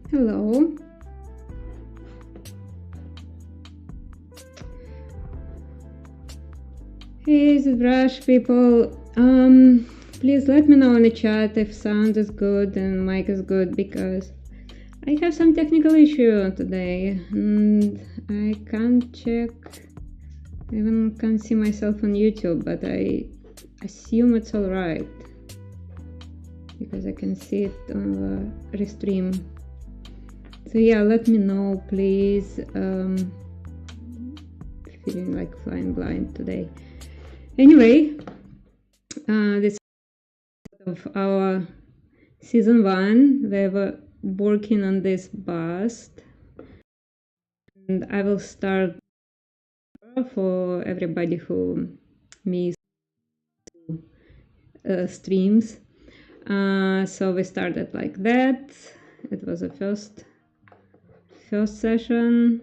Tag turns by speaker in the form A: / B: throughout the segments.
A: Hello. Hey, Zbrush people. Please let me know in the chat if sound is good and mic is good, because I have some technical issue today and I can't check. I even can't see myself on YouTube, but I assume it's all right because I can see it on the restream. So yeah, let me know, please. Feeling like flying blind today. Anyway, this is of our season 1. We were working on this bust, and I will start for everybody who missed streams. So we started like that. It was a first session.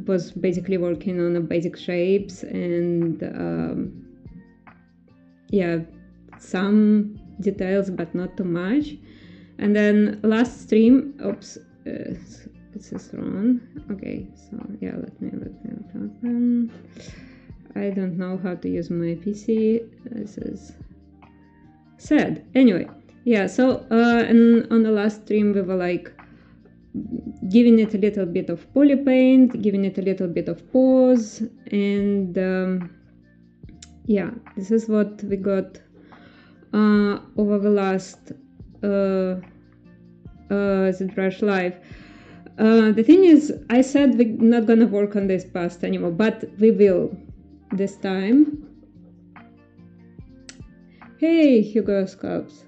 A: Was basically working on the basic shapes and yeah, some details, but not too much. And then last stream, oops, this is wrong. Okay, so yeah, let me open. I don't know how to use my PC. This is sad. Anyway, yeah, so and on the last stream we were like giving it a little bit of poly paint, giving it a little bit of pose, and yeah, this is what we got over the last Zbrush live. The thing is, I said we're not gonna work on this bust anymore, but we will this time. Hey, Hugo Sculpts.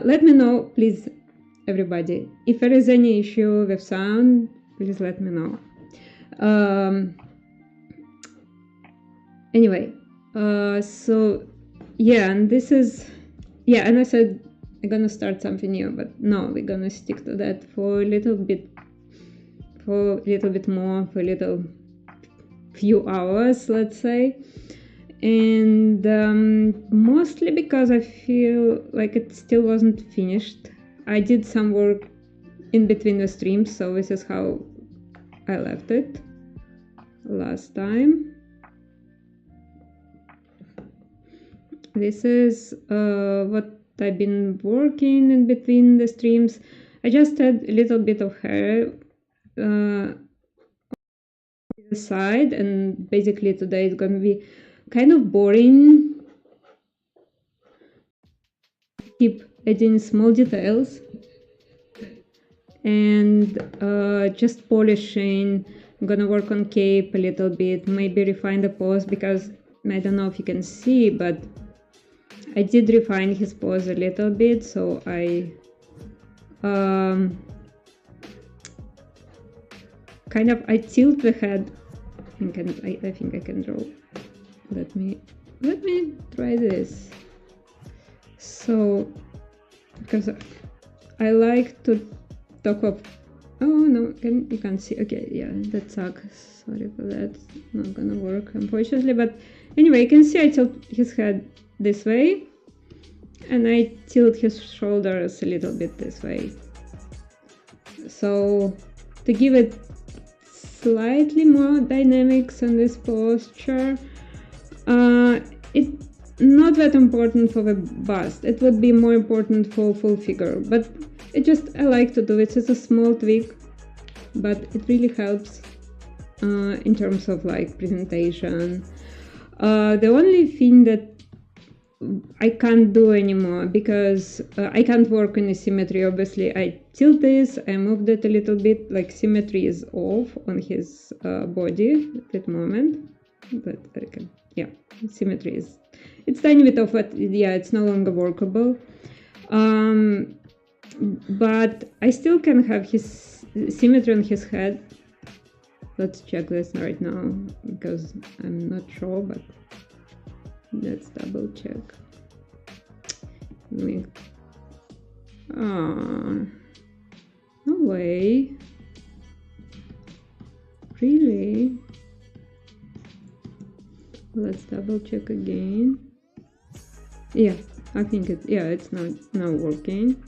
A: Let me know, please, everybody, if there is any issue with sound, please let me know. Anyway, so yeah, and this is, yeah, and I said I'm gonna start something new, but no, we're gonna stick to that for a little bit more, for a little few hours, let's say. And mostly because I feel like it still wasn't finished. I did some work in between the streams, so this is how I left it last time. This is what I've been working in between the streams. I just had a little bit of hair on the side, and basically today it's gonna be kind of boring. Keep adding small details and just polishing. I'm gonna work on cape a little bit, maybe refine the pose, because I don't know if you can see, but I did refine his pose a little bit, so I kind of tilt the head. I think I can draw. Let me try this. So, because I like to talk of, oh no, you can't see. Okay, yeah, that sucks. Sorry for that. Not gonna work, unfortunately. But anyway, you can see I tilt his head this way, and I tilt his shoulders a little bit this way. So to give it slightly more dynamics on this posture, it's not that important for the bust. It would be more important for full figure, but I like to do it. It's a small tweak, but it really helps in terms of like presentation. The only thing that I can't do anymore, because I can't work in the symmetry. Obviously, I tilt this, I moved it a little bit, like symmetry is off on his body at that moment, but I can, yeah, symmetry is, it's tiny bit off, but yeah, it's no longer workable. But I still can have his symmetry on his head. Let's check this right now, because I'm not sure, but let's double check. No way. Really? Let's double check again. Yeah, I think it's not working.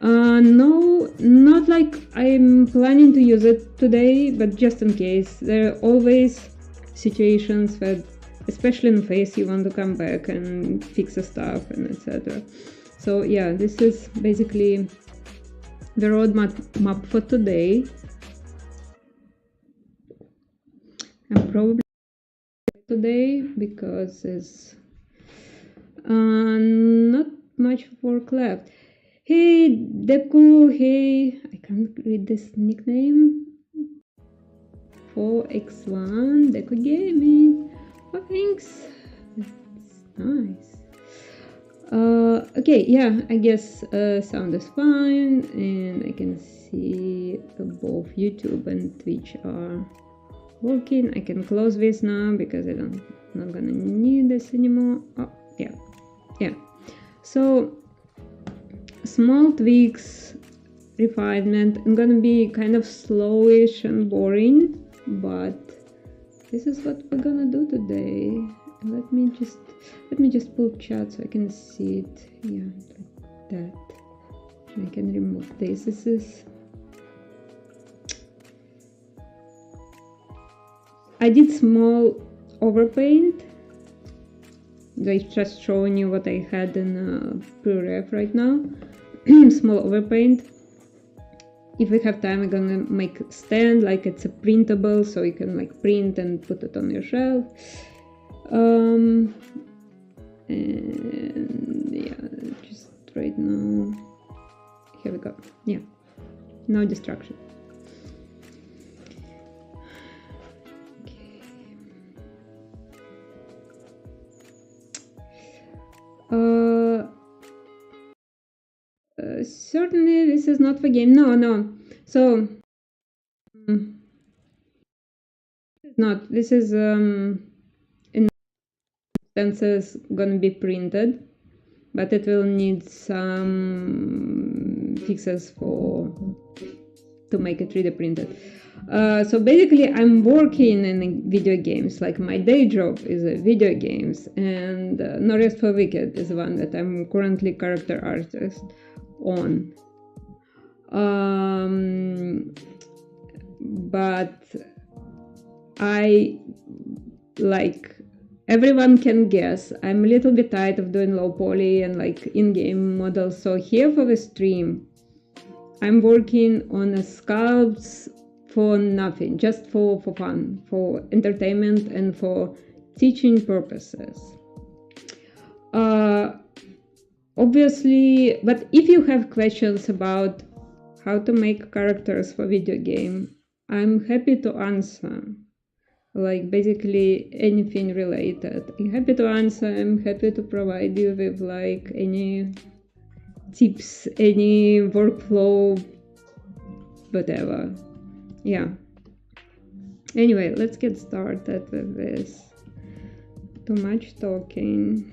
A: No, not like I'm planning to use it today, but just in case. There are always situations that, especially in Face, you want to come back and fix the stuff and etc. So yeah, this is basically the roadmap for today. I'm probably today because there's not much work left. Hey Deku, hey, I can't read this nickname. 4x1 Deku Gaming. Oh, thanks. That's nice. Okay, yeah, I guess sound is fine, and I can see both YouTube and Twitch are working. I can close this now because I'm not gonna need this anymore. Oh, yeah. So small tweaks, refinement. I'm gonna be kind of slowish and boring, but this is what we're gonna do today. Let me just pull chat so I can see it. Yeah, like that. I can remove this. This is. I did small overpaint. Like just showing you what I had in pre-ref right now. Small overpaint. If we have time, I'm gonna make a stand like it's a printable, so you can like print and put it on your shelf. And yeah, just right now. Here we go. Yeah, no distraction. Certainly this is not the game. No. So not. This is instances gonna be printed, but it will need some fixes to make it 3D printed. So basically I'm working in video games, like my day job is video games, and No Rest for Wicked is one that I'm currently character artist on. But I, like everyone can guess, I'm a little bit tired of doing low poly and like in-game models. So here for the stream, I'm working on a sculpts for nothing, just for fun, for entertainment and for teaching purposes. Obviously, but if you have questions about how to make characters for video game, I'm happy to answer. Like basically anything related. I'm happy to answer. I'm happy to provide you with like any tips, any workflow, whatever. Yeah. Anyway, let's get started with this. Too much talking.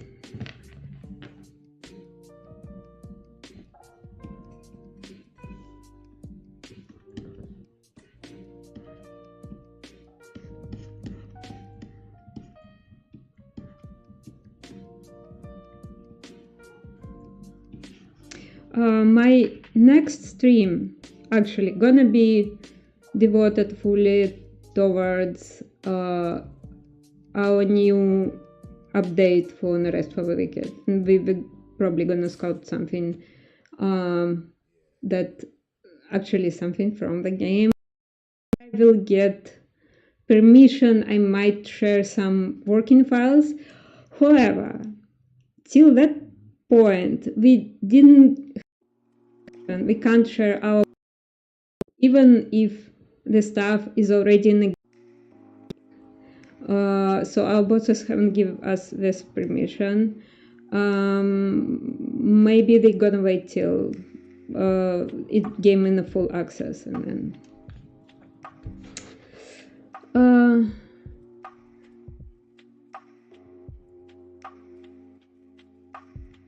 A: My next stream actually gonna be devoted fully towards our new update for The Rest for the Wicked. And we're probably gonna sculpt something that actually something from the game. I will get permission, I might share some working files. However, till that point, we can't share our, even if the stuff is already in the so our bosses haven't given us this permission. Maybe they're gonna wait till it game in the full access, and then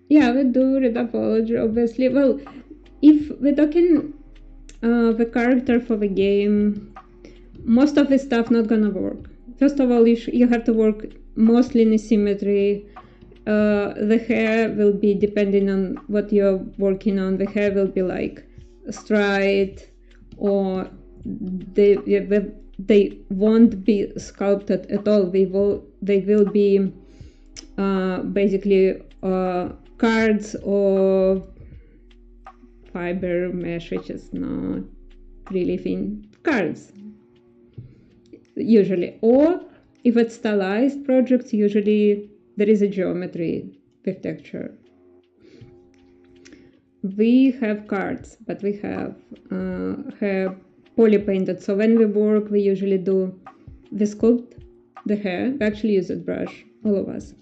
A: yeah, we do read Topology, obviously. Well, if we're talking the character for the game, most of the stuff not gonna work. First of all, you have to work mostly in asymmetry. the hair will be depending on what you're working on. The hair will be like straight, or they won't be sculpted at all. They will be basically cards or fiber mesh, which is not really thin cards usually. Or if it's stylized projects, usually there is a geometry with texture. We have cards, but we have hair poly painted. So when we work, we usually sculpt the hair. We actually use Zbrush, all of us,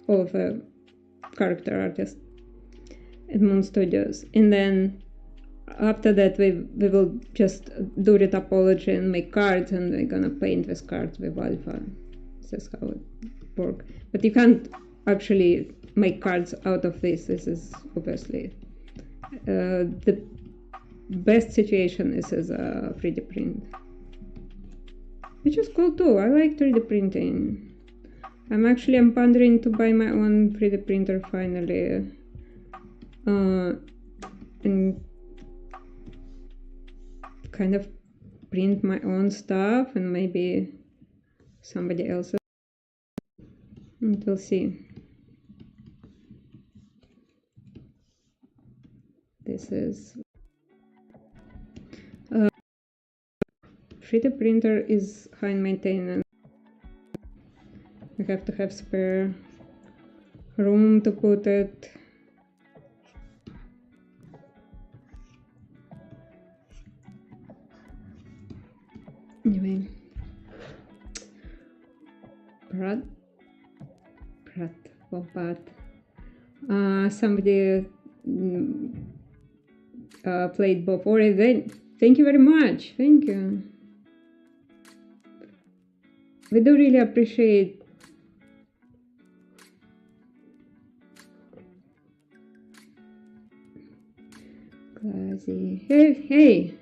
A: all of the character artists at Moon Studios. And then after that, we will just do the topology and make cards, and we're gonna paint with cards with alpha. That's how it works. But you can't actually make cards out of this. This is obviously the best situation is as a 3D print, which is cool too. I like 3D printing. I'm pondering to buy my own 3D printer finally, and kind of print my own stuff and maybe somebody else's. And we'll see. This is 3D printer is high maintenance. We have to have spare room to put it. Anyway, somebody played Bob already. Thank you very much. Thank you. We do really appreciate Classy. Hey.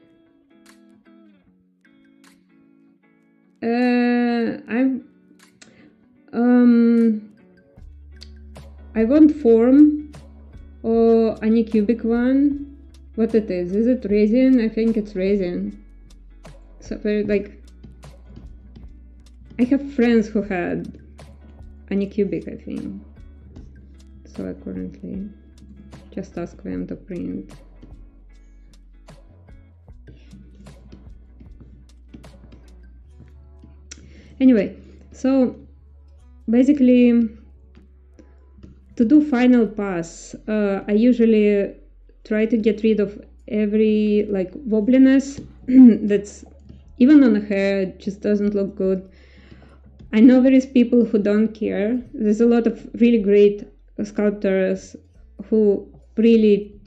A: I want form or any cubic one. What it is? Is it resin? I think it's resin. So like, I have friends who had any cubic, I think. So I currently just ask them to print. Anyway, so basically, to do final pass, I usually try to get rid of every like wobbliness that's even on the hair. It just doesn't look good. I know there is people who don't care. There's a lot of really great sculptors who really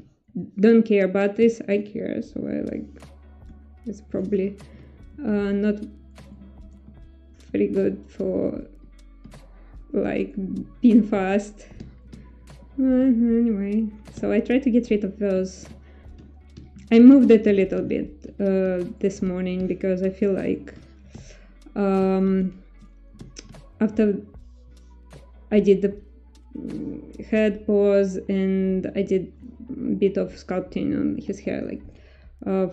A: don't care about this. I care, so I like. It's probably not very good for like being fast. Anyway, so I try to get rid of those. I moved it a little bit this morning because I feel like after I did the head pose and I did a bit of sculpting on his hair, like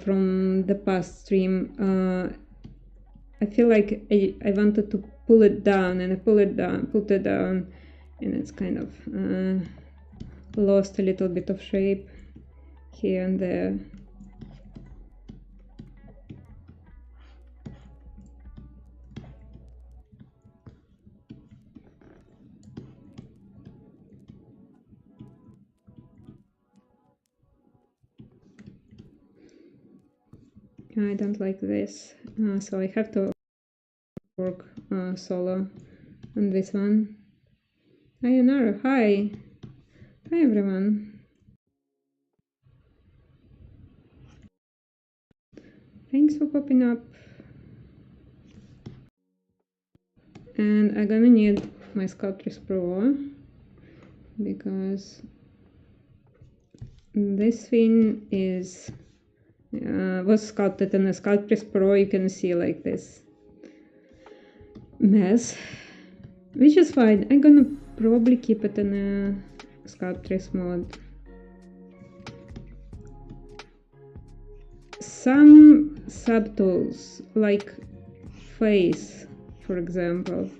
A: from the past stream, I feel like I wanted to pull it down, and I pulled it down, and it's kind of lost a little bit of shape here and there. I don't like this, so I have to work solo on this one. Ayanaru, hi! Hi everyone! Thanks for popping up. And I'm gonna need my Sculptress Pro because this thing is was sculpted in a Sculptress Pro. You can see like this mess, which is fine. I'm gonna probably keep it in a Sculptress mode. Some subtools, like face, for example,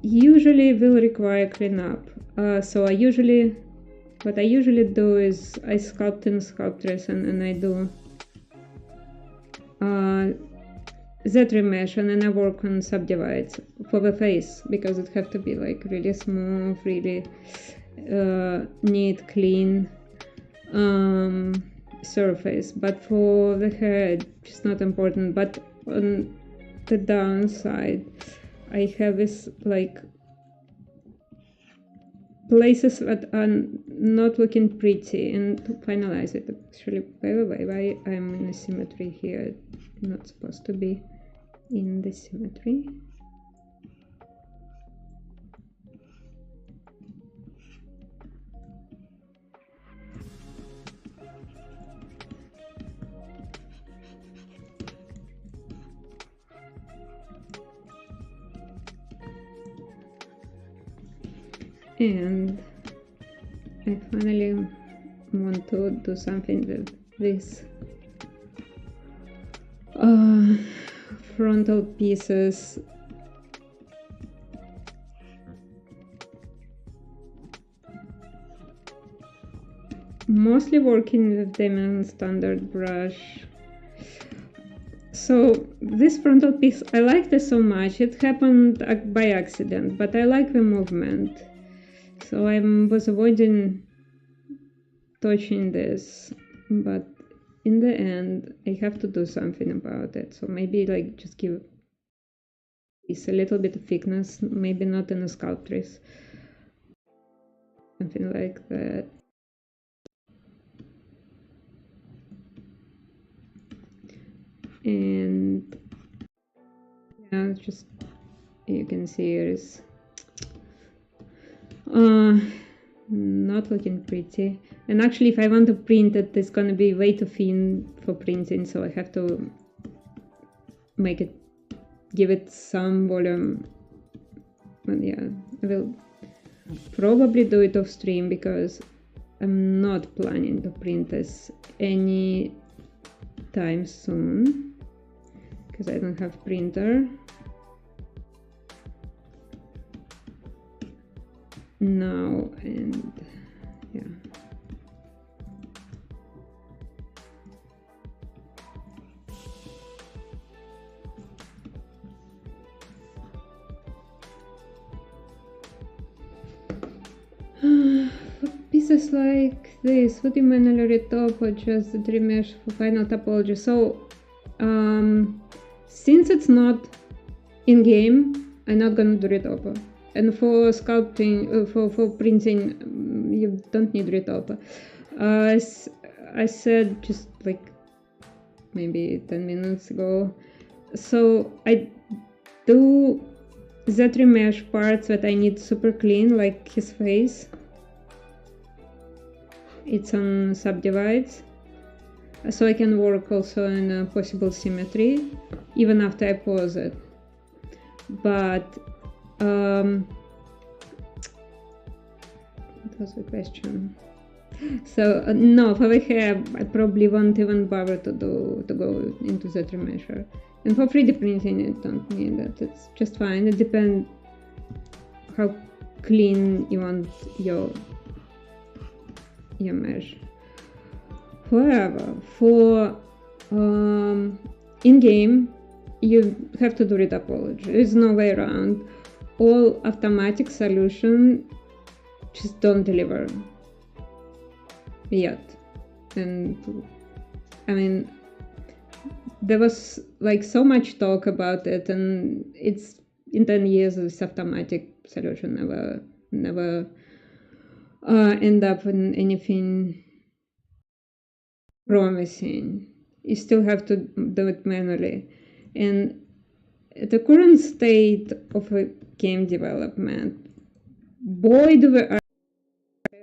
A: usually will require cleanup. So what I usually do is I sculpt in Sculptress and I do that remesh, and then I work on subdivides for the face, because it have to be like really smooth, really neat, clean surface. But for the hair, it's not important. But on the downside, I have this like places that are not looking pretty, and to finalize it, actually, by the way, why I'm in a symmetry here, not supposed to be in the symmetry. And I finally want to do something with this frontal pieces. Mostly working with them in standard brush. So this frontal piece, I like this so much. It happened by accident, but I like the movement. So I was avoiding touching this, but in the end, I have to do something about it. So maybe like just give this a little bit of thickness, maybe not in a Sculptress, something like that. And yeah, just you can see it is not looking pretty. And actually, if I want to print it, it's gonna be way too thin for printing, so I have to make it, give it some volume. And yeah, I will probably do it off stream, because I'm not planning to print this any time soon, because I don't have printer now. And yeah, pieces like this, would you manually retop or just the remesh for final topology? So since it's not in game, I'm not gonna do retop. And for sculpting, for printing, you don't need retop. As I said just like maybe 10 minutes ago, so I do that remesh parts that I need super clean, like his face. It's on subdivides, so I can work also in a possible symmetry even after I pause it. But what was the question? So no, for the hair I probably won't even bother to go into that remesher. And for 3D printing, you don't need that. It's just fine. It depends how clean you want your mesh. However, for in-game, you have to do retopology. There's no way around. All automatic solution just don't deliver yet. And I mean, there was like so much talk about it, and it's in 10 years this automatic solution never end up in anything promising. You still have to do it manually. And the current state of a game development, boy do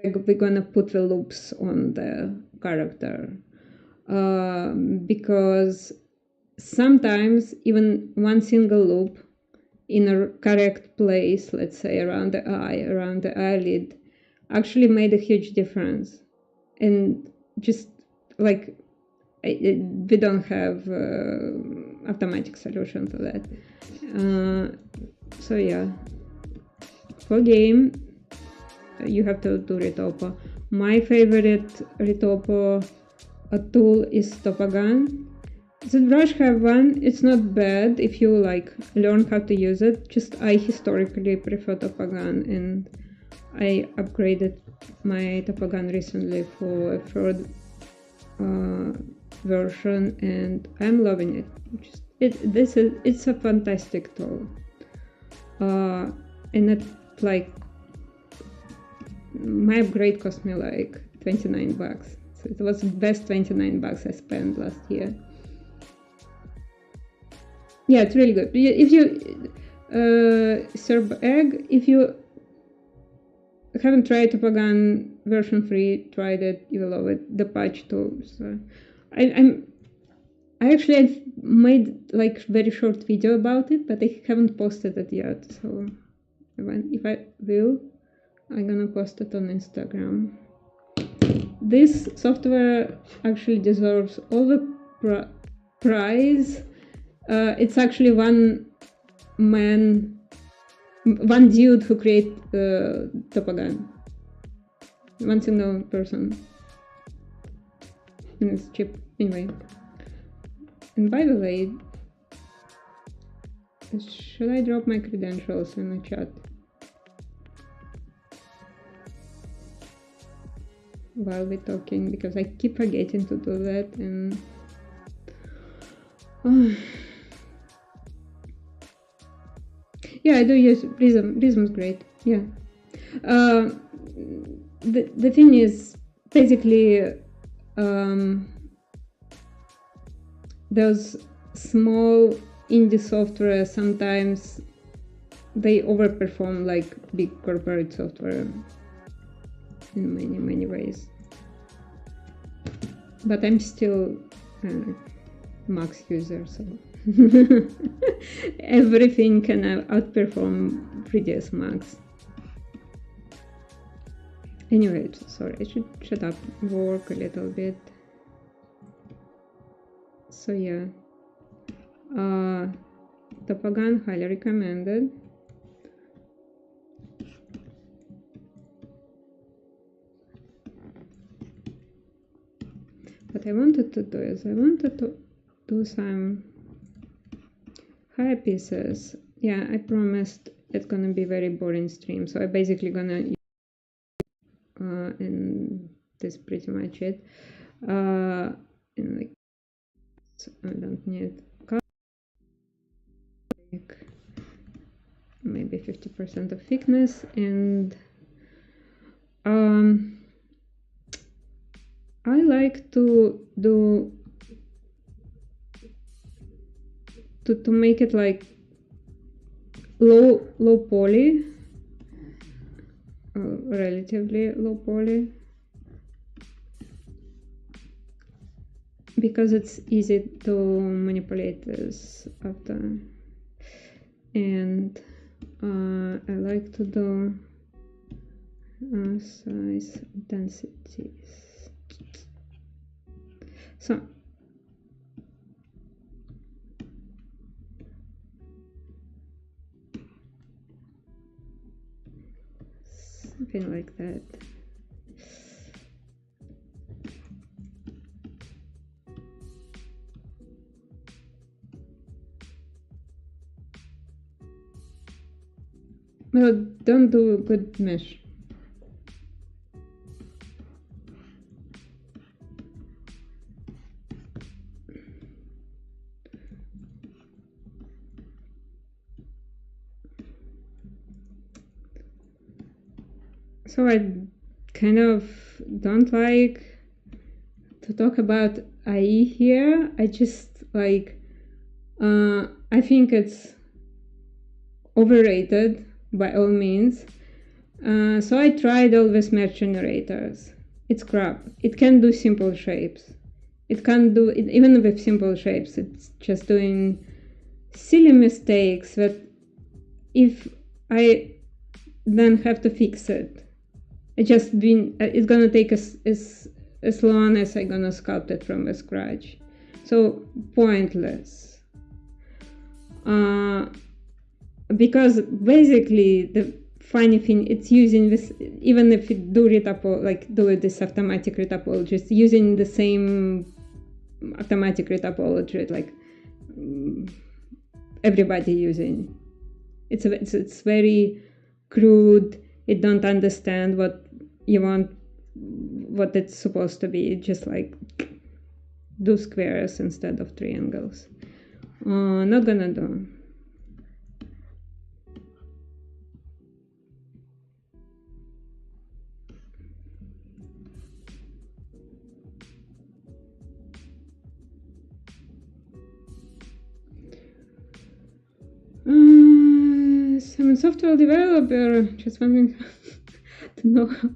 A: we're gonna put the loops on the character, because sometimes even one single loop in a correct place, let's say around the eye, around the eyelid, actually made a huge difference. And just like we don't have automatic solution to that. So yeah, for game you have to do retopo. My favorite retopo tool is Topology. Zbrush have one. It's not bad if you like learn how to use it. Just I historically prefer Topology, and I upgraded my Topology recently for a third version, and I'm loving it. It's a fantastic tool, and it like my upgrade cost me like $29. So it was the best $29 I spent last year. Yeah, it's really good. If you serve egg, if you haven't tried Topology version 3, tried it, you will love it. The patch too. So I actually I've made like very short video about it, but I haven't posted it yet. So if I will, I'm gonna post it on Instagram. This software actually deserves all the prize. It's actually one dude who created Topology. One single person. And it's cheap anyway. And by the way, should I drop my credentials in the chat while we're talking? Because I keep forgetting to do that, and yeah, I do use Prism. Prism's great. Yeah. The thing is, basically, those small indie software, sometimes they overperform like big corporate software in many ways. But I'm still Max user, so everything can outperform 3ds Max. Anyway, sorry, I should shut up, work a little bit. So yeah, Topology highly recommended. What I wanted to do is I wanted to do some higher pieces. Yeah, I promised it's gonna be very boring stream, so I basically gonna and this is pretty much it. And like, so I don't need like maybe 50% of thickness, and I like to do to make it like low poly, relatively low poly, because it's easy to manipulate this after. And I like to do size densities. So something like that. Well, don't do a good mesh. So I kind of don't like to talk about IE here. I just like, I think it's overrated by all means. So I tried all these mesh generators. It's crap. It can do simple shapes. It can't do it even with simple shapes. It's just doing silly mistakes that if I then have to fix it, it's gonna take as long as I'm gonna sculpt it from scratch. So pointless. Because basically the funny thing, it's using this, even if it do this automatic retopology, it's using the same automatic retopology like everybody using. It's very crude. It don't understand what you want, what it's supposed to be. Just like do squares instead of triangles. Not gonna do. I'm a software developer, just wondering to know how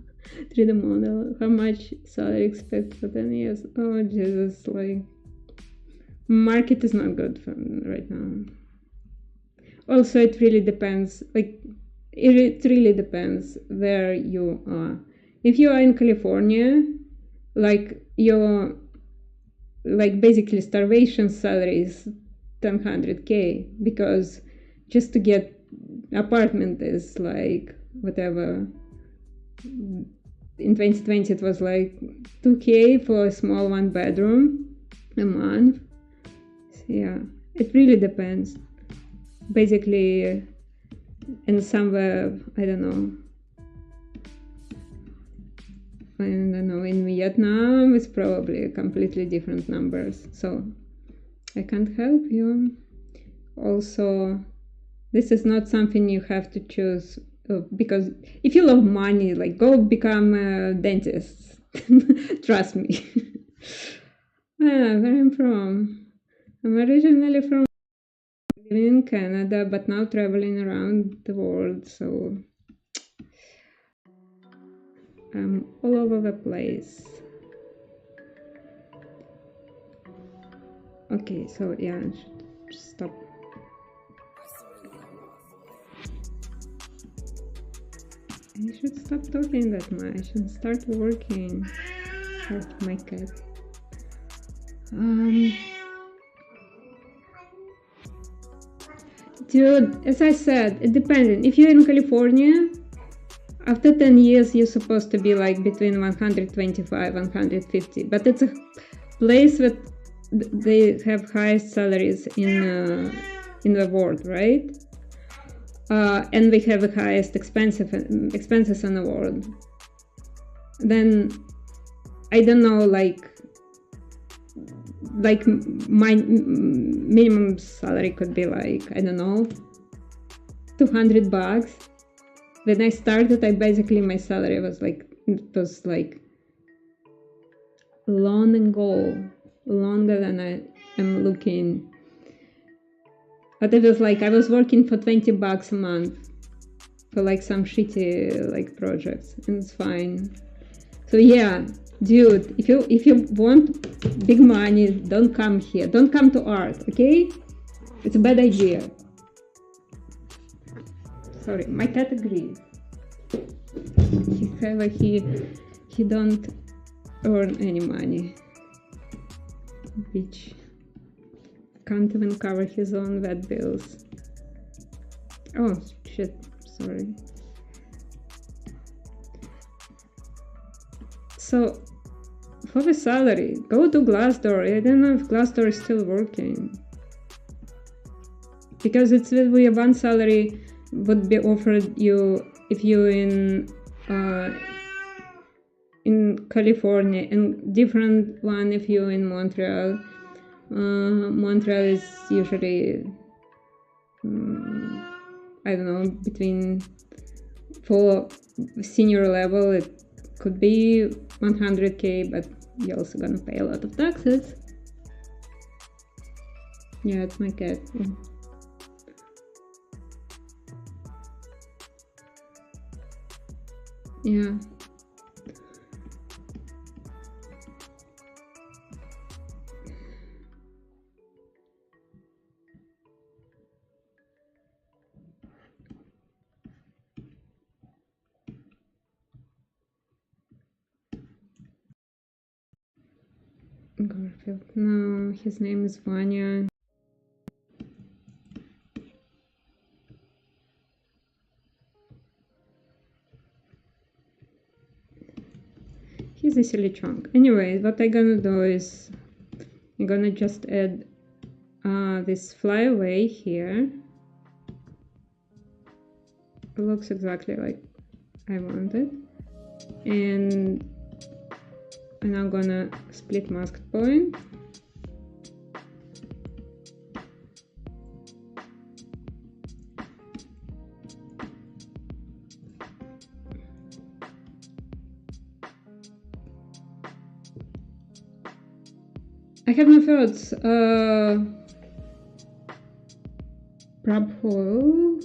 A: 3D model, how much salary expect for 10 years. Oh Jesus, like market is not good for right now. Also, it really depends, like it really depends where you are. If you are in California, like your basically starvation salary is 100K, because just to get apartment is like whatever. In 2020 it was like 2K for a small 1-bedroom a month. So yeah, it really depends. Basically, in somewhere, I don't know, in Vietnam it's probably completely different numbers, so I can't help you. Also, this is not something you have to choose, because if you love money, like go become a dentist. Trust me. Where I'm from. I'm originally from living in Canada, but now traveling around the world, so I'm all over the place. Okay, so yeah, I should stop. I should stop talking that much and start working. That's my cat. Dude, as I said, it depends. If you're in California, after 10 years, you're supposed to be like between 125 and 150. But it's a place that they have highest salaries in the world, right? And we have the highest expenses in the world. Then I don't know, like my minimum salary could be like, I don't know, $200. When I started, my salary was like, it was like long ago, longer than I am looking. But it was like I was working for $20 a month for like some shitty like projects, and it's fine. So yeah, dude, if you want big money, don't come here. Don't come to art, okay? It's a bad idea. Sorry, my cat agrees. He don't earn any money, bitch. Can't even cover his own vet bills. Oh shit, sorry. So for the salary, go to Glassdoor. I don't know if Glassdoor is still working, because it's the one salary would be offered you if you're in California, and different one if you're in Montreal. Montreal is usually I don't know, between, for senior level it could be 100K, but you're also gonna pay a lot of taxes. Yeah, it's my cat. Yeah. Garfield. No, his name is Vanya. He's a silly chunk. Anyway, what I'm gonna do is I'm gonna just add this flyaway here. It looks exactly like I wanted. And I'm gonna split mask point. I have my thoughts. Prabhu.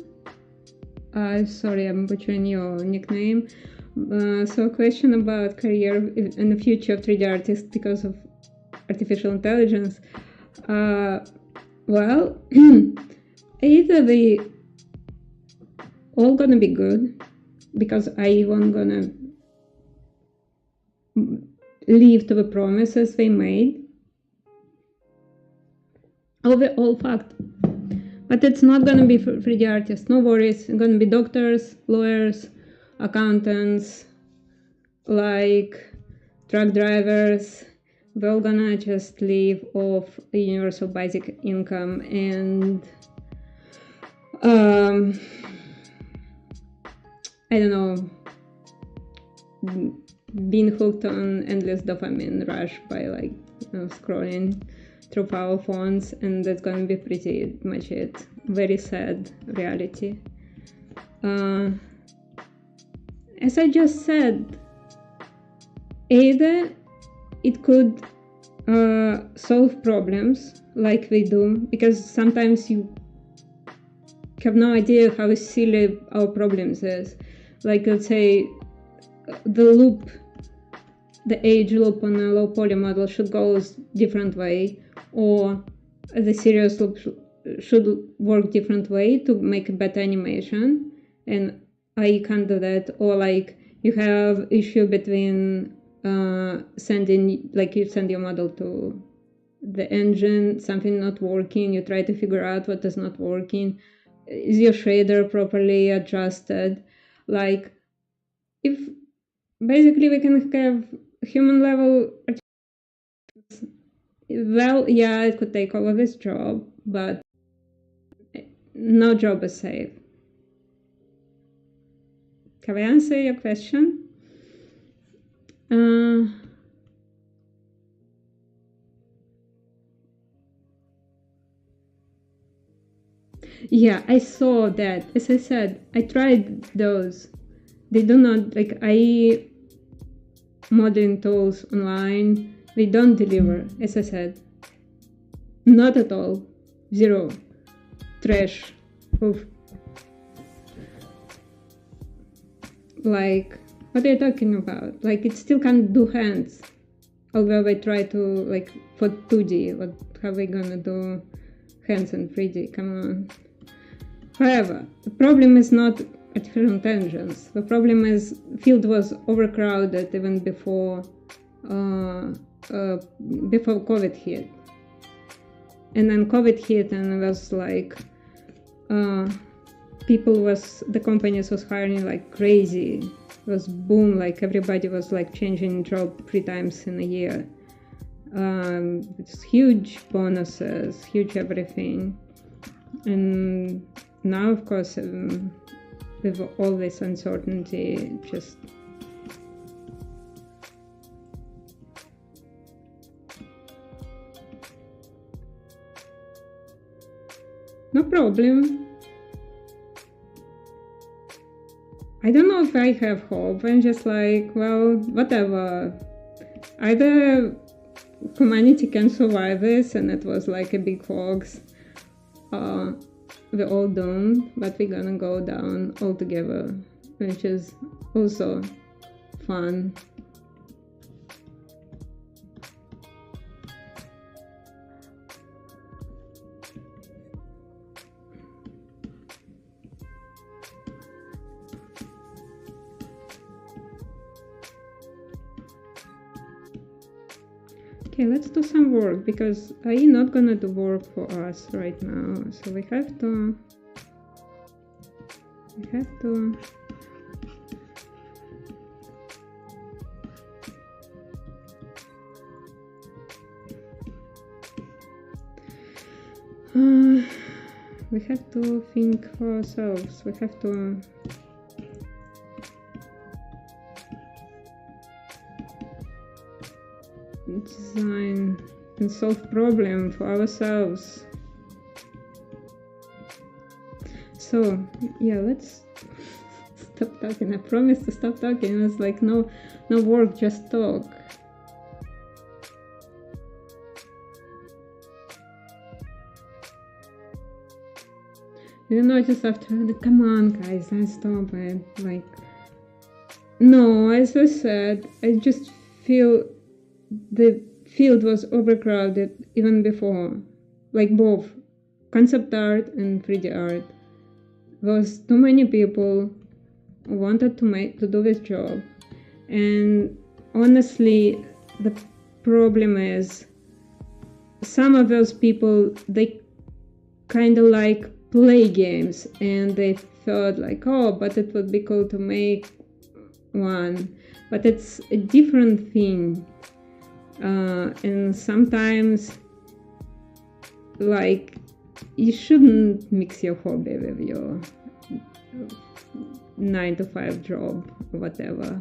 A: Sorry, I'm butchering your nickname. So a question about career and the future of 3D artists because of artificial intelligence. Well, either they all gonna be good because I won't gonna live to the promises they made. All fact. But it's not gonna be for 3D artists, no worries. It's gonna be doctors, lawyers, accountants, like truck drivers. We're all gonna just live off a universal basic income and I don't know, being hooked on endless dopamine rush by like scrolling through our phones, and that's gonna be pretty much it. Very sad reality. As I just said, either it could solve problems like we do, because sometimes you have no idea how silly our problems is. Like, let's say the age loop on a low poly model should go a different way, or the serious loop should work different way to make a better animation, and I can't do that. Or like you have issue between sending, like you send your model to the engine, something not working, you try to figure out what is not working. Is your shader properly adjusted? Like, if basically we can have human level, well, yeah, it could take over this job, but no job is safe. Have I answered your question? Yeah, I saw that. As I said, I tried those. They do not, like, I modeling tools online, they don't deliver, as I said. Not at all. Zero. Trash. Oof. Like, what are you talking about? Like, it still can't do hands. Although I try to, like, for 2D, what are we gonna do hands in 3D? Come on. However, the problem is not artificial intelligence. The problem is field was overcrowded even before COVID hit. And then COVID hit, and it was like the companies was hiring like crazy. It was boom, like everybody was like changing job 3 times in a year. It's huge bonuses, huge everything. And now, of course, with all this uncertainty, just no problem. I don't know if I have hope. I'm just like, well, whatever. Either humanity can survive this, and it was like a big hoax. We're all doomed, but we're gonna go down all together, which is also fun. Okay, let's do some work, because AI not gonna do work for us right now. So we have to we have to think for ourselves. We have to design and solve problem for ourselves. So yeah, let's stop talking. I promise to stop talking. It was like no work, just talk. You notice after, come on guys, I stop it. Like, no, as I said, I just feel the field was overcrowded even before. Like both concept art and 3D art. There was too many people who wanted to do this job. And honestly, the problem is some of those people, they kind of like play games, and they thought like, oh, but it would be cool to make one, but it's a different thing. And sometimes like you shouldn't mix your hobby with your 9-to-5 job or whatever.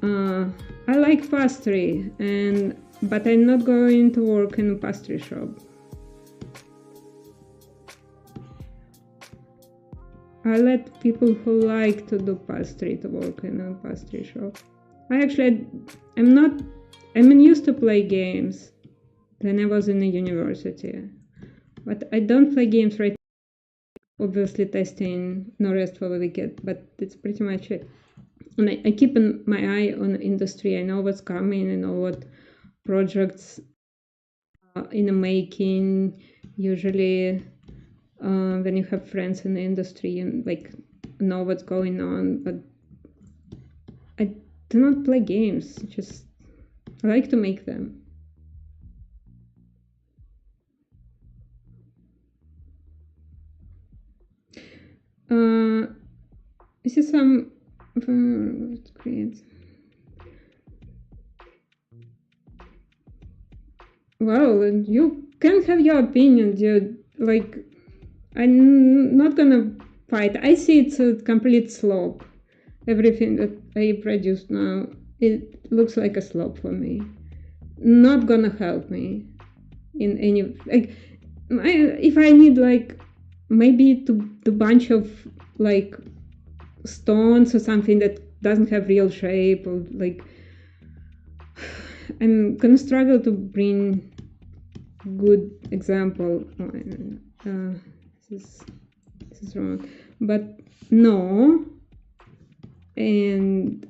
A: I like pastry, but I'm not going to work in a pastry shop. I let people who like to do pastry to work in a pastry shop. I'm used to play games when I was in the university, but I don't play games right now. Obviously testing No Rest for the Wicked, but that's pretty much it. And I keep my eye on the industry. I know what's coming, I know what projects in the making. Usually when you have friends in the industry and like know what's going on, but I do not play games, just I like to make them. This is some create. Well, you can have your opinion, dude. Like, I'm not gonna fight. I see it's a complete slope. Everything that I produced now, it looks like a slope for me. Not gonna help me in any, like, if I need like maybe to bunch of like stones or something that doesn't have real shape, or like I'm gonna struggle to bring good example. This is wrong, but no. And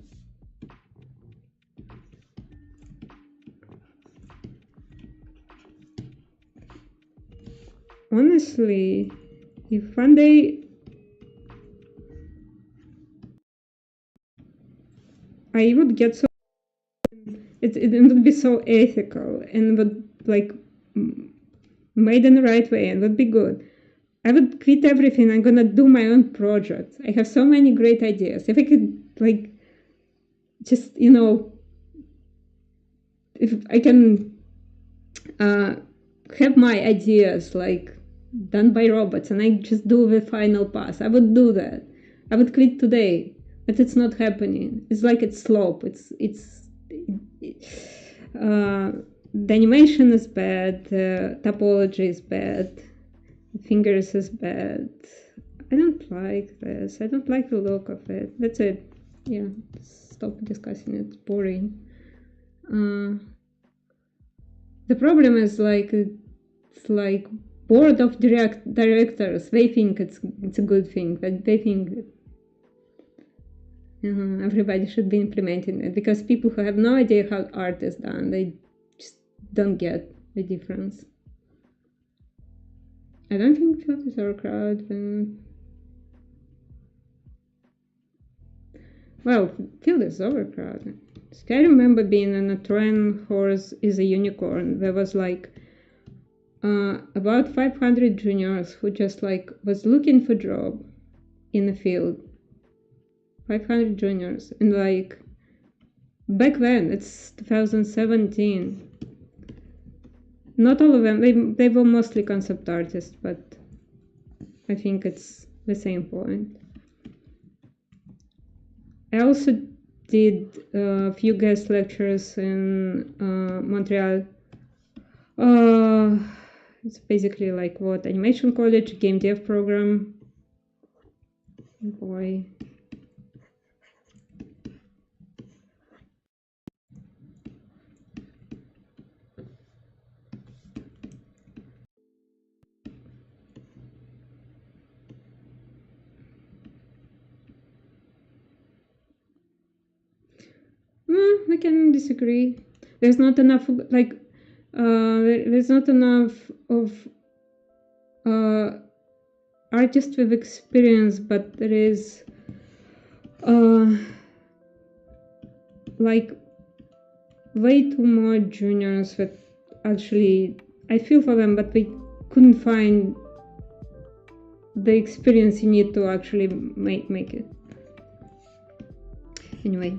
A: honestly, if one day I would get so it would be so ethical and would like made in the right way and would be good, I would quit everything. I'm gonna do my own project. I have so many great ideas. If I could like just, if I can have my ideas like done by robots and I just do the final pass, I would do that. I would quit today, but it's not happening. It's like it's slope. The animation is bad. The topology is bad. The fingers is bad. I don't like this. I don't like the look of it. That's it. Yeah, stop discussing it. It's boring. The problem is like it's like board of directors. They think it's a good thing, but they think everybody should be implementing it, because people who have no idea how art is done, they just don't get the difference. I don't think field is overcrowded. Well, field is overcrowded. So I remember being on a Trojan horse is a unicorn. There was like about 500 juniors who just like was looking for job in the field. 500 juniors, and like back then, it's 2017. Not all of them. They were mostly concept artists, but I think it's the same point. I also did a few guest lectures in Montreal. It's basically like what animation college, game dev program. Boy. We can disagree. There's not enough like there's not enough of artists with experience, but there is like way too much juniors that actually I feel for them, but they couldn't find the experience you need to actually make it. Anyway.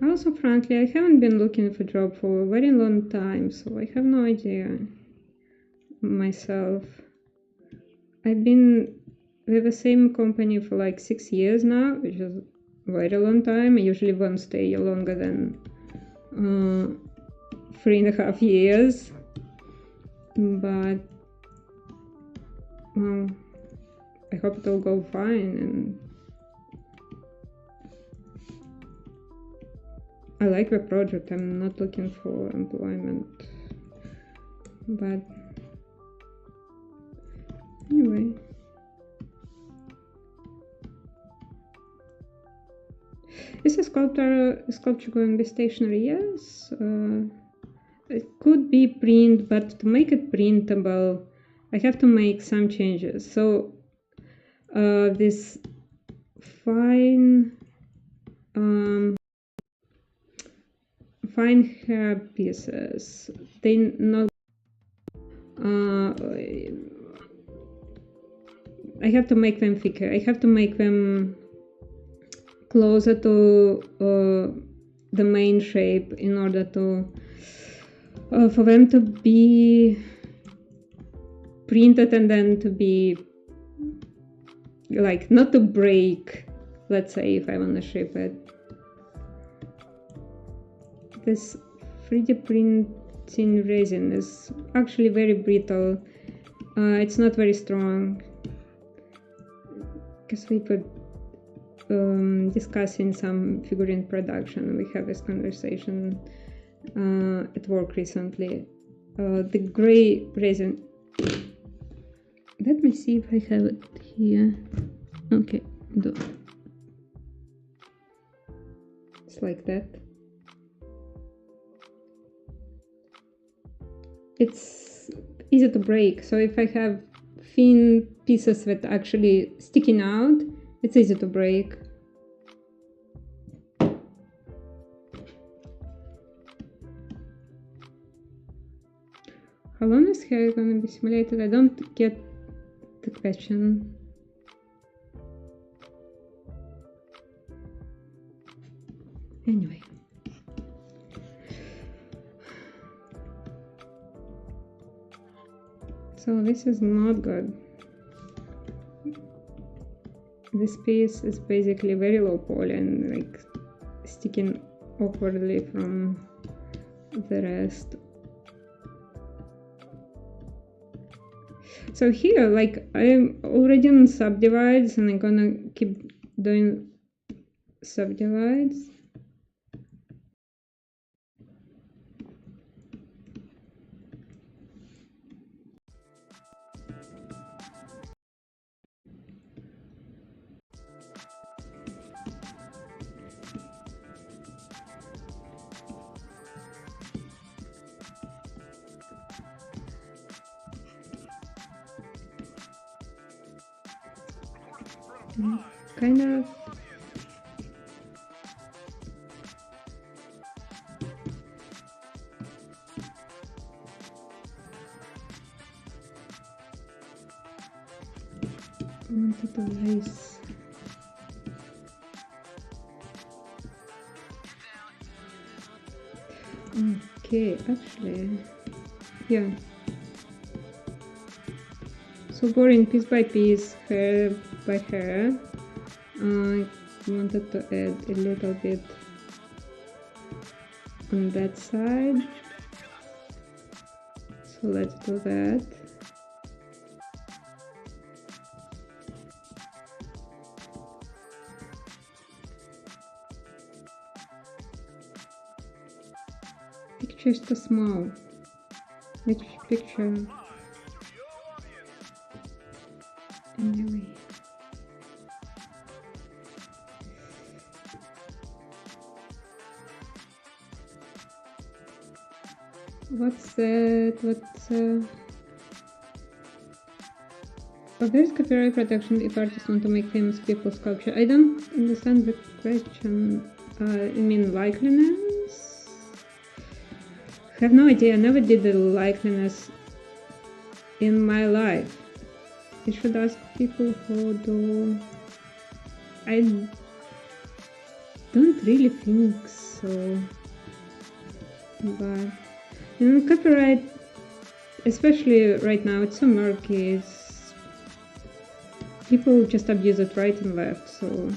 A: Also, frankly, I haven't been looking for a job for a very long time, so I have no idea myself. I've been with the same company for like 6 years now, which is a very long time. I usually won't stay longer than 3.5 years, but well, I hope it'll go fine, and I like the project. I'm not looking for employment, but anyway. Is a sculpture going to be stationary? Yes. It could be print, but to make it printable, I have to make some changes. So this fine hair pieces, they not I have to make them thicker. I have to make them closer to the main shape in order to for them to be printed and then to be like not to break, let's say, if I want to ship it. This 3D printing resin is actually very brittle. It's not very strong, because we were discussing some figurine production. We have this conversation at work recently. The gray resin. Let me see if I have it here. Okay, it's like that. It's easy to break, so if I have thin pieces that are actually sticking out, it's easy to break. How long is hair going to be simulated? I don't get the question. Anyway. So this is not good. This piece is basically very low poly and like sticking awkwardly from the rest. So here, like, I'm already on subdivides and I'm gonna keep doing subdivides. Kind of. Wanted to this. Okay, actually, yeah. So boring piece by piece, hair by hair. I wanted to add a little bit on that side. So let's do that. Picture is too small. Which picture? Anyway. What's that? Oh, there's copyright protection if artists want to make famous people sculpture. I don't understand the question. You mean likeliness? Have no idea. I never did the likeliness in my life. You should ask people who do. I don't really think so. But copyright, especially right now, it's so murky. People just abuse it right and left, so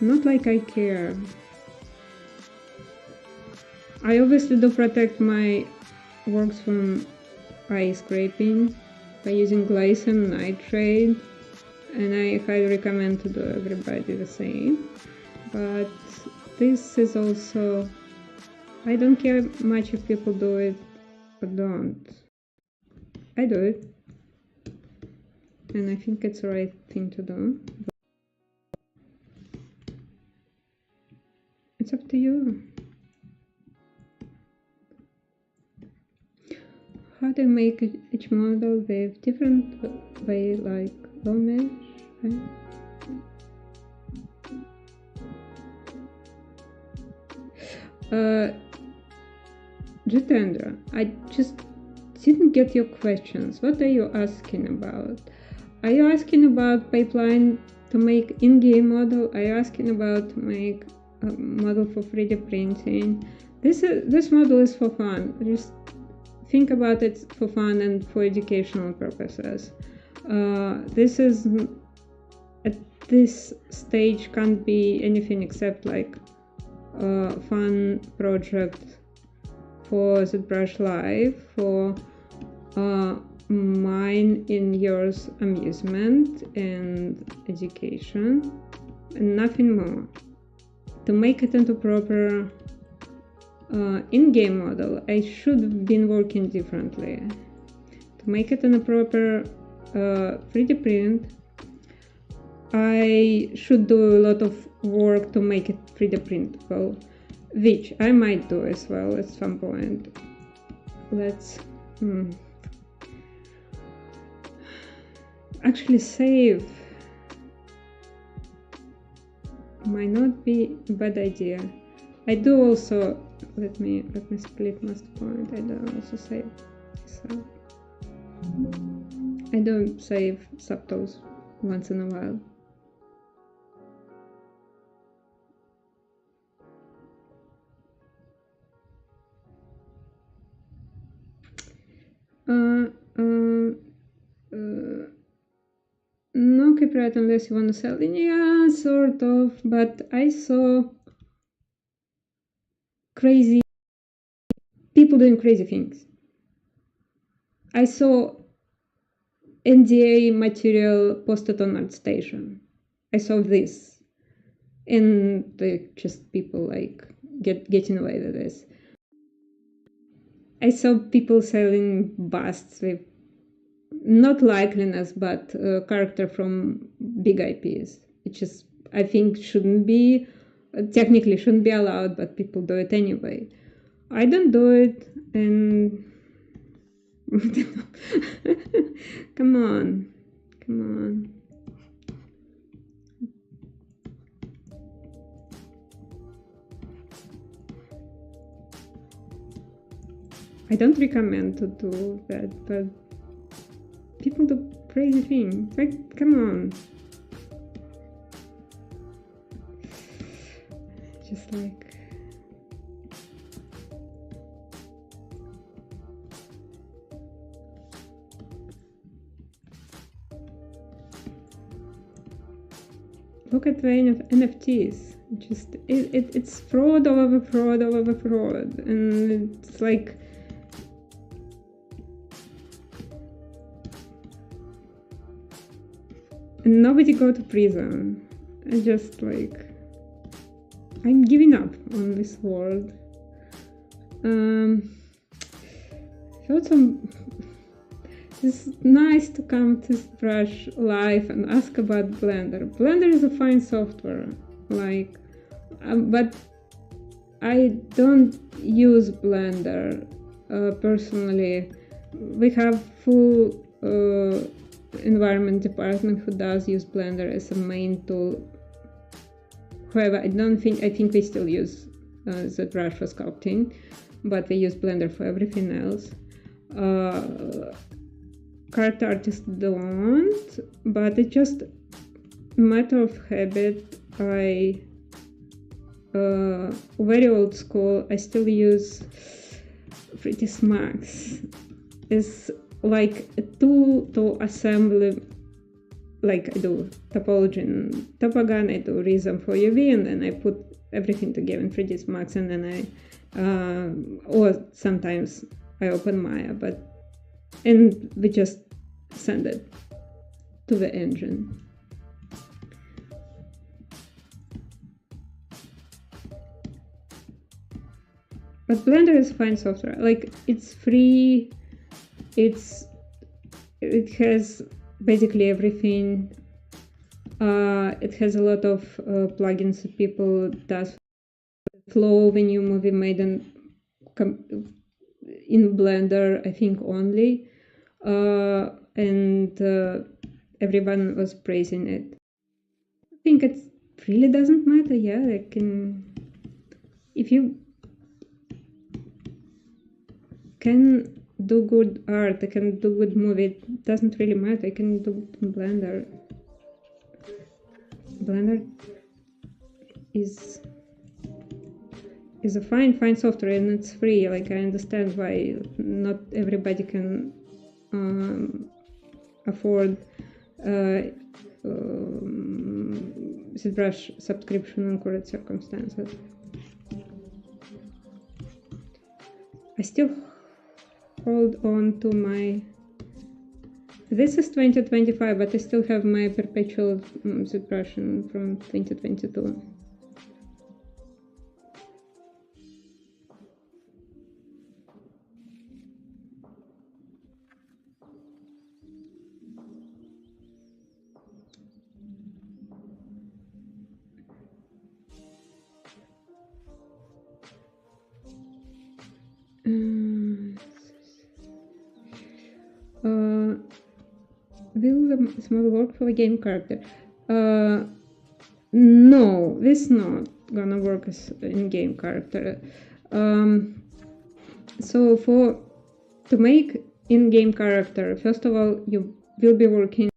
A: not like I care. I obviously do protect my works from eye scraping by using glaze and nitrate, and I highly recommend to do everybody the same. But this is also, I don't care much if people do it or don't. I do it, and I think it's the right thing to do. It's up to you. How to make each model with different way, like low mesh, right? Jitendra, I just didn't get your questions. What are you asking about? Are you asking about pipeline to make in-game model? Are you asking about to make a model for 3D printing? This model is for fun. Just think about it for fun and for educational purposes. This is, at this stage, can't be anything except like a fun project for Zbrush Live, for mine and yours amusement and education, and nothing more. To make it into proper in-game model, I should have been working differently. To make it in a proper 3D print, I should do a lot of work to make it 3D printable, which I might do as well at some point. Let's actually save might not be a bad idea. I do also, let me split master point. I do also save so I do save subtotals once in a while. No copyright unless you want to sell it. Yeah, sort of, but I saw crazy people doing crazy things. I saw NDA material posted on ArtStation. I saw this, and just people like getting away with this. I saw people selling busts with not likeliness, but character from big IPs, which is, I think, shouldn't be, technically shouldn't be allowed, but people do it anyway. I don't do it, and come on. Come on. I don't recommend to do that, but people do crazy things. Like, come on. Just like... Look at the NFTs. Just it's fraud over fraud over fraud, and it's like nobody go to prison. I just like I'm giving up on this world. Thought some. It's nice to come to Zbrush live and ask about Blender. Blender is a fine software, like, but I don't use Blender personally. We have full environment department who does use Blender as a main tool. However, I think we still use Zbrush for sculpting, but we use Blender for everything else. Character artists don't, but it's just a matter of habit. I very old school. I still use 3ds Max. It's like a tool to assemble, like I do topology and topogon, I do reason for UV, and then I put everything together in 3ds Max, and then I or sometimes I open Maya, and we just send it to the engine. But Blender is fine software. Like, it's free. It has basically everything. It has a lot of plugins that people does. Flow, the new movie made in Blender, I think only. And everyone was praising it. I think it really doesn't matter. Yeah, if you can do good art, I can do good movie, it doesn't really matter. I can do it in Blender. Blender is a fine software, and it's free. Like, I understand why not everybody can afford Zbrush subscription in current circumstances. I still hold on to my... This is 2025, but I still have my perpetual Zbrush from 2022. Will the small work for a game character? No, this is not gonna work as in-game character. So to make in-game character, first of all, you will be working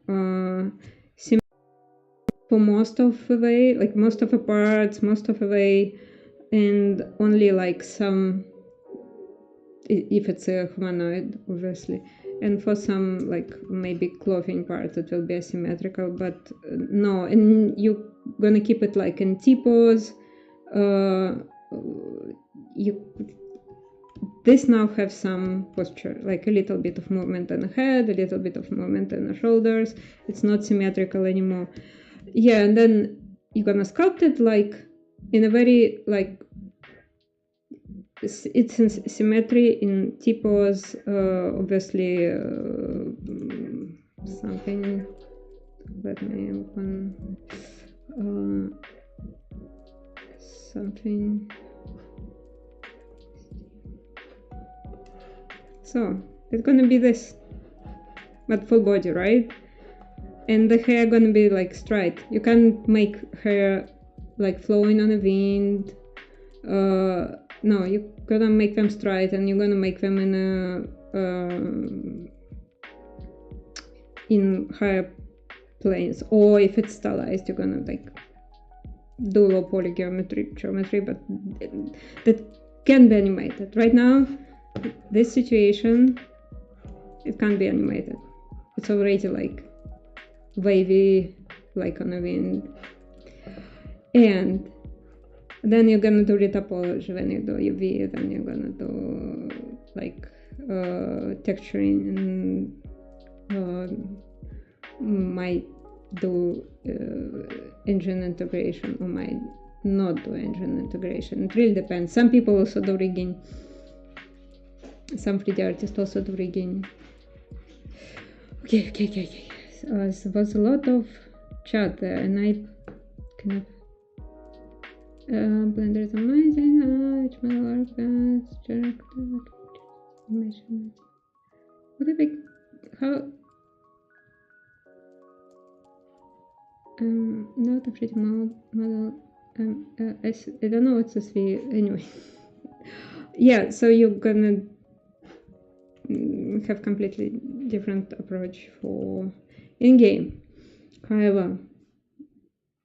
A: for most of the way, like most of the parts, most of the way, and only like some, if it's a humanoid, obviously. And for some, like, maybe clothing parts, it will be asymmetrical, but no, and you're gonna keep it like in T-pose. This now have some posture, like a little bit of movement in the head, a little bit of movement in the shoulders. It's not symmetrical anymore. Yeah, and then you're gonna sculpt it like in a very, like, it's in symmetry in T-pose, obviously. Something, let me open something. So it's gonna be this. but full body, right? And the hair gonna be like straight. You can't make hair like flowing on the wind. No, you're gonna make them straight, and you're gonna make them in higher planes. Or if it's stylized, you're gonna like do low poly geometry, but that can be animated. Right now, this situation, it can't be animated. It's already like wavy, like on a wind. And then you're gonna do retopology. When you do UV, then you're gonna do like texturing, and might do engine integration, or might not do engine integration. It really depends. Some people also do rigging. Some 3D artists also do rigging. Okay. So there was a lot of chat there, and I kind of Blender is amazing. HTML measurement. What if how? Not a pretty model. I don't know what's this view anyway. Yeah, so you're gonna have completely different approach for in-game. However,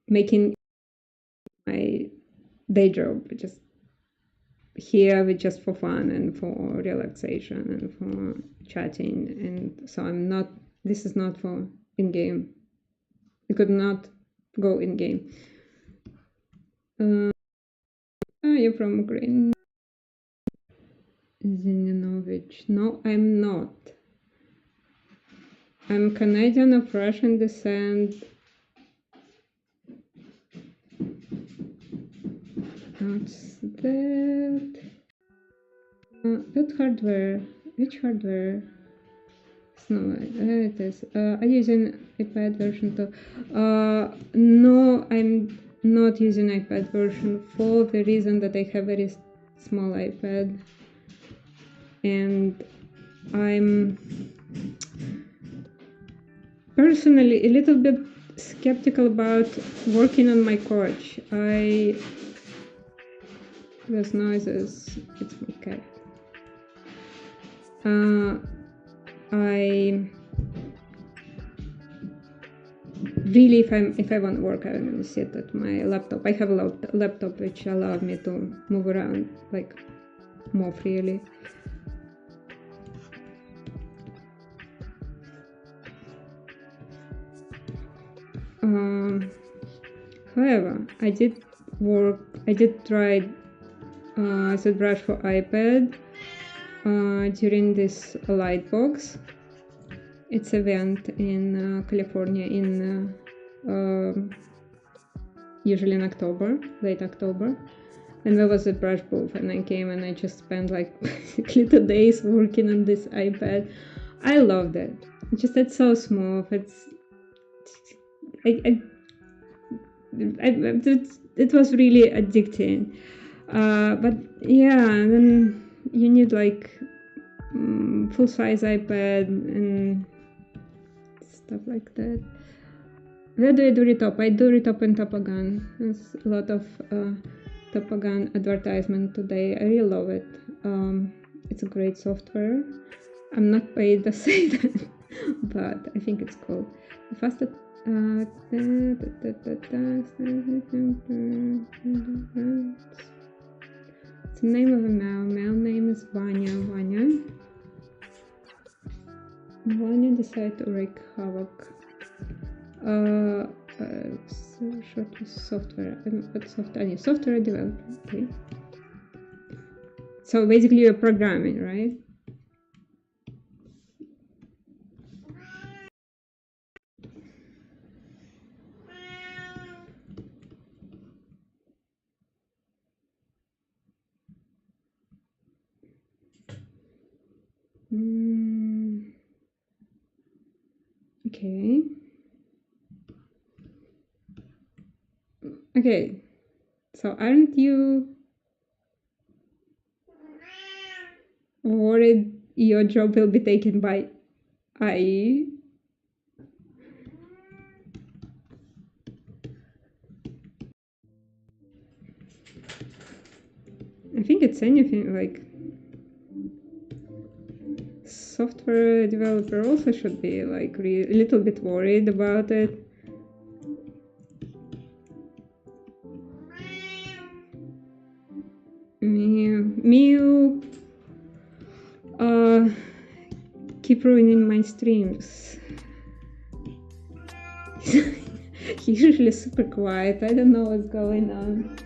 A: making my day job just here with just for fun and for relaxation and for chatting, and so this is not for in-game. It could not go in-game. You're from Ukraine. Zininovich. No, I'm not. I'm Canadian of Russian descent. What's that? That hardware. Which hardware? No, there it is. I'm using iPad version 2. No, I'm not using iPad version for the reason that I have very small iPad, and I'm personally a little bit skeptical about working on my couch. There's noises. It's my cat. I really, if I want to work, I'm gonna sit at my laptop. I have a laptop which allows me to move around like more freely. However, I did try Zbrush for iPad during this Lightbox. It's event in California in usually in October, late October, and there was a brush booth, and I came and I just spent like basically 2 days working on this iPad. I loved it. It's so smooth. It was really addicting. But yeah, then you need like full-size iPad and stuff like that. Where do I do retop? I do retop in Topogan. There's a lot of Topogan advertisement today. I really love it. It's a great software. I'm not paid to say that, but I think it's cool. The fastest it's the name of a male. Male name is Vanya. Vanya decided to wreak havoc. Short software. What software? Software development. Okay. So basically, you're programming, right? Okay. Okay. So aren't you worried your job will be taken by I think it's anything like software developer also should be like a little bit worried about it. Mew. Keep ruining my streams. He's usually super quiet. I don't know what's going on.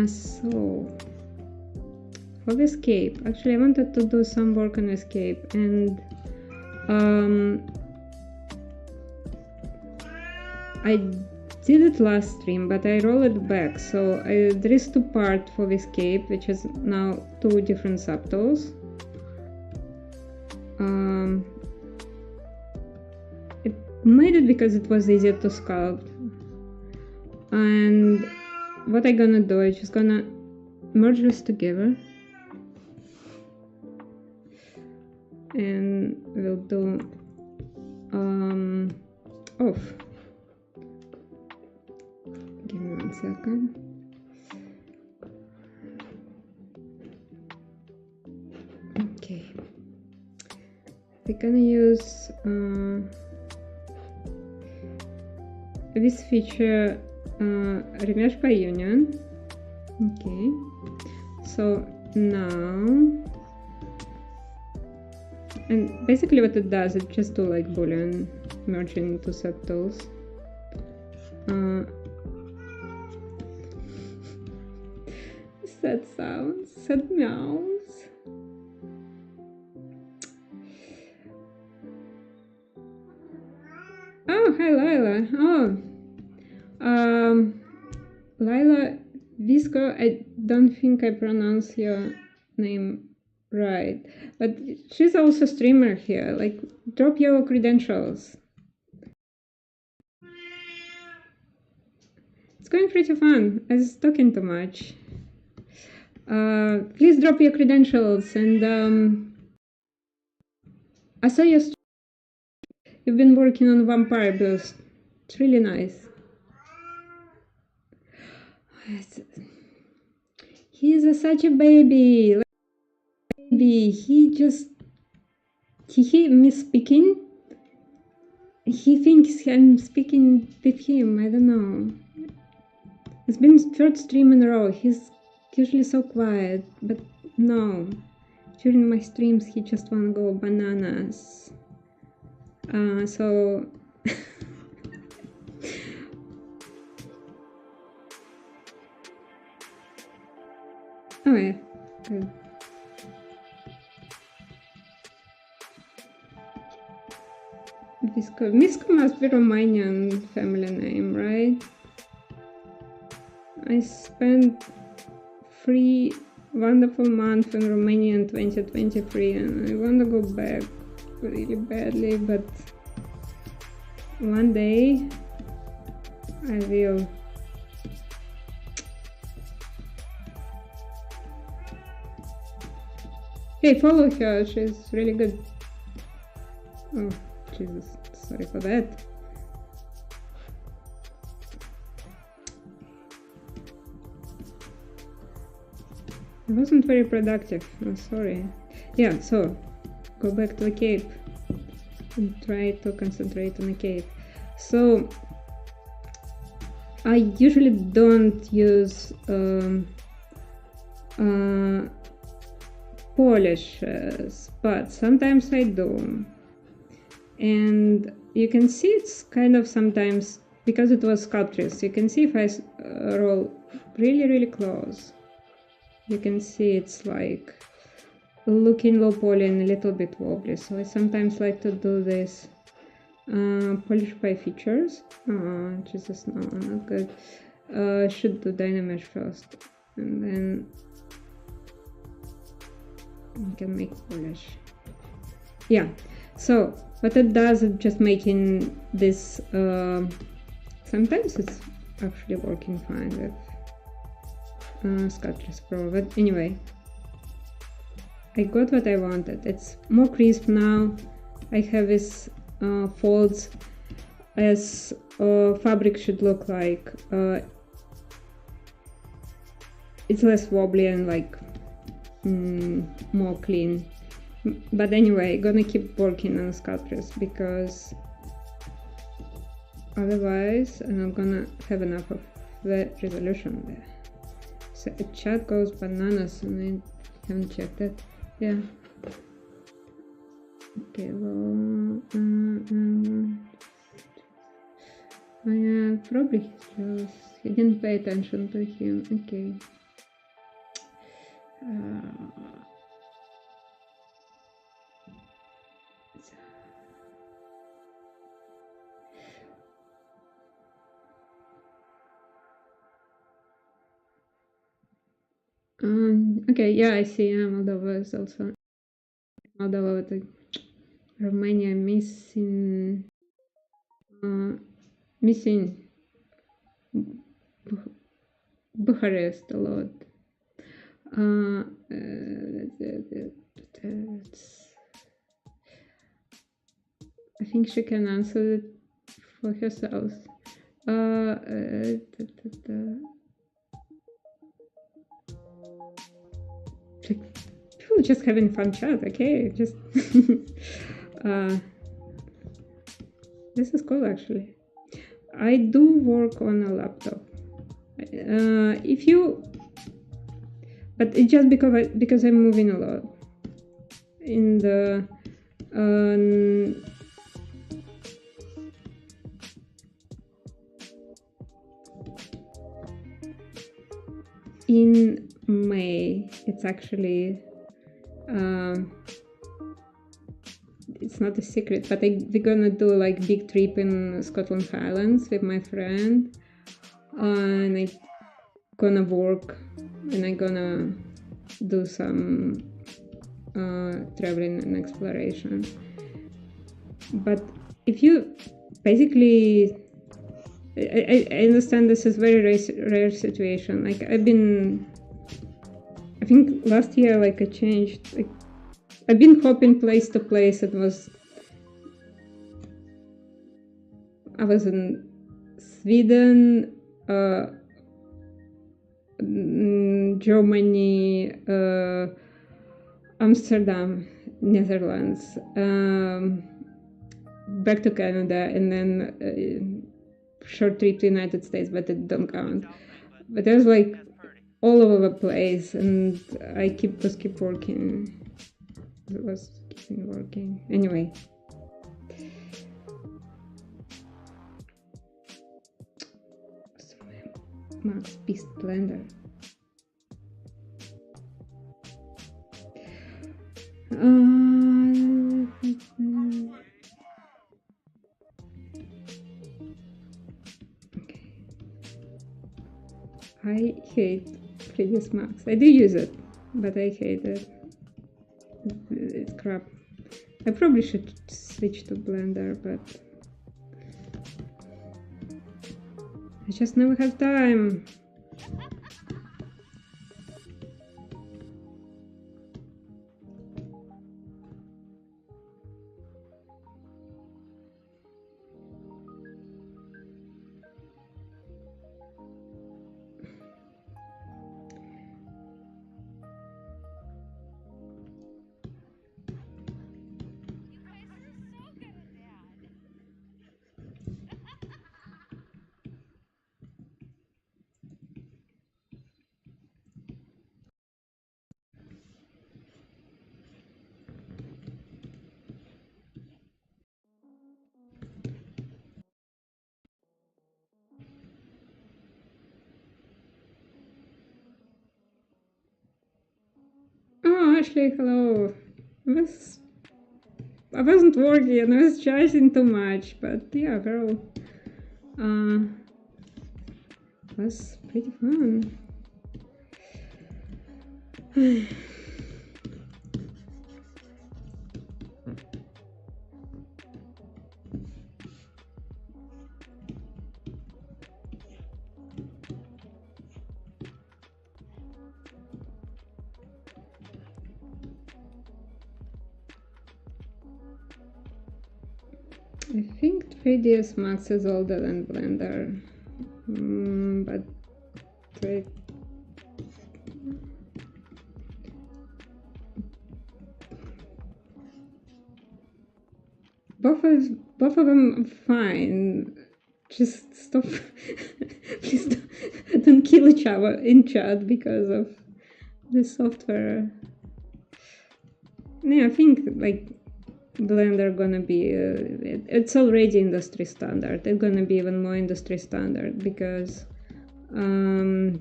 A: So for the escape, actually I wanted to do some work on escape, and I did it last stream, but I roll it back. So there is two parts for the escape, which is now two different subtools. It made it because it was easier to sculpt. And what I'm gonna do, I'm just gonna merge this together. And we'll do off. Give me 1 second. Okay. We're gonna use this feature remesh by union. Okay. So now, and basically what it does, it just do like boolean merging into subtools. Sad sounds, sad meows. Oh, hi Lila. Oh, Lila Visco, I don't think I pronounce your name right, but she's also a streamer here. Like, drop your credentials. It's going pretty fun. I was talking too much. Please drop your credentials, and I saw your stream. You've been working on Vampire Boost. It's really nice. He's such a baby. He just he me speaking. He thinks I'm speaking with him. I don't know. It's been third stream in a row. He's usually so quiet, but no. During my streams, he just wanna go bananas. So. Oh yeah, good. Misko must be Romanian family name, right? I spent 3 wonderful months in Romania in 2023, and I want to go back really badly, but one day I will. Hey, follow her, she's really good. Oh, Jesus, sorry for that. It wasn't very productive, I'm sorry. Yeah, so, go back to the cape and try to concentrate on the cape. So, I usually don't use polishes, but sometimes I do. And you can see it's kind of sometimes, because it was Sculptress, you can see if I roll really close, you can see it's like looking low poly and a little bit wobbly. So I sometimes like to do this polish by features. Oh, Jesus, no, not good. Should do Dynamesh first, and then we can make polish. Yeah, So what it does is just making this, sometimes it's actually working fine with Sculptris Pro, but anyway, I got what I wanted. It's more crisp now. I have this folds as fabric should look like. It's less wobbly and like more clean. But anyway, gonna keep working on Sculptris because otherwise I'm not gonna have enough of the resolution there. So the chat goes bananas and I haven't checked it. Yeah. Okay, well, yeah, probably he didn't pay attention to him. Okay. Okay, yeah, I see. Moldova is also Moldova, with Romania missing Bucharest a lot. I think she can answer it for herself. People just having fun chat, okay? Just this is cool actually. I do work on a laptop. But it's just because I'm moving a lot in the in May. It's actually it's not a secret, but we're gonna do like big trip in Scotland Highlands with my friend, and I'm gonna work and I'm gonna do some traveling and exploration. But if you basically, I understand this is very rare situation. Like I think last year, like I changed, like I've been hopping place to place. I was in Sweden, Germany, Amsterdam, Netherlands, back to Canada, and then short trip to United States, but it don't count. But there's like all over the place, and I keep working. It was keeping working anyway. Max Beast Blender. Okay. I hate 3ds Max. I do use it, but I hate it. It's crap. I probably should switch to Blender, but I just never have time. Oh, Ashley, hello. I wasn't working, I was charging too much, but yeah, girl. Was pretty fun. I think 3ds Max is older than Blender, but both of them fine. Just stop. Please don't kill each other in chat because of the software. Yeah, I think like Blender gonna be it's already industry standard. It's gonna be even more industry standard because more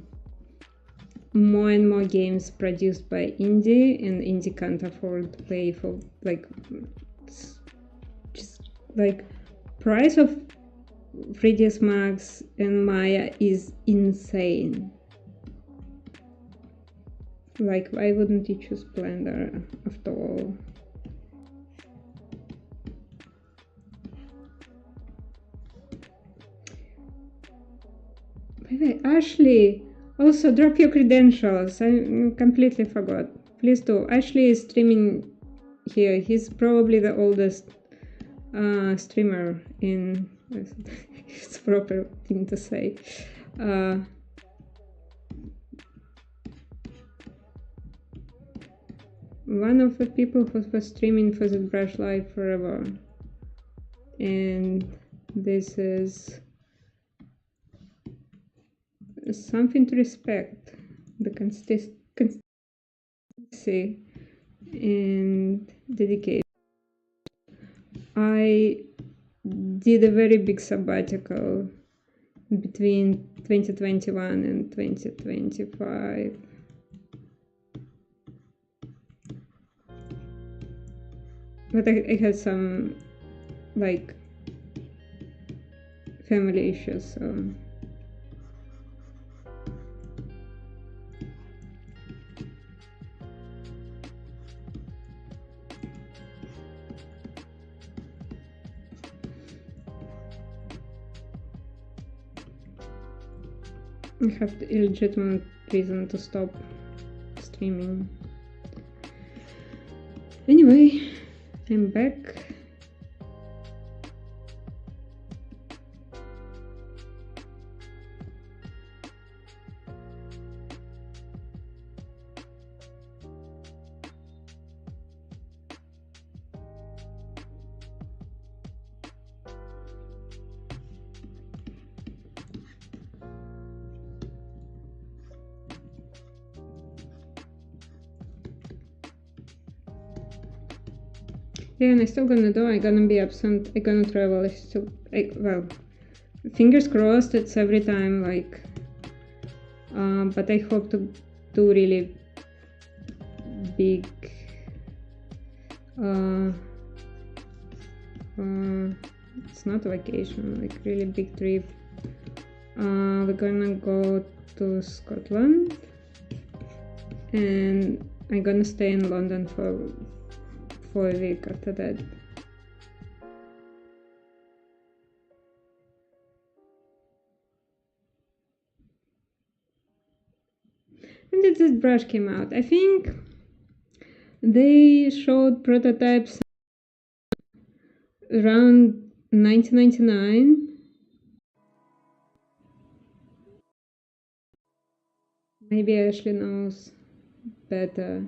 A: and more games produced by indie, and indie can't afford to pay for like just like price of 3ds Max and Maya is insane. Like, why wouldn't you choose Blender after all? By the way, Ashley, also drop your credentials. I completely forgot. Please do. Ashley is streaming here. He's probably the oldest streamer in... it's proper thing to say. One of the people who was streaming for Zbrush Live forever. And this is something to respect. The consistency and dedication. I did a very big sabbatical between 2021 and 2025. But I had some like family issues, so I have the illegitimate reason to stop streaming. Anyway, I'm back. Yeah, and I'm still gonna do. I'm gonna be absent. I'm gonna travel. Well, fingers crossed. It's every time like, but I hope to do really big. It's not a vacation. Like really big trip. We're gonna go to Scotland, and I'm gonna stay in London for a week after that. When did this brush came out? I think they showed prototypes around 1999. Maybe Ashley knows better.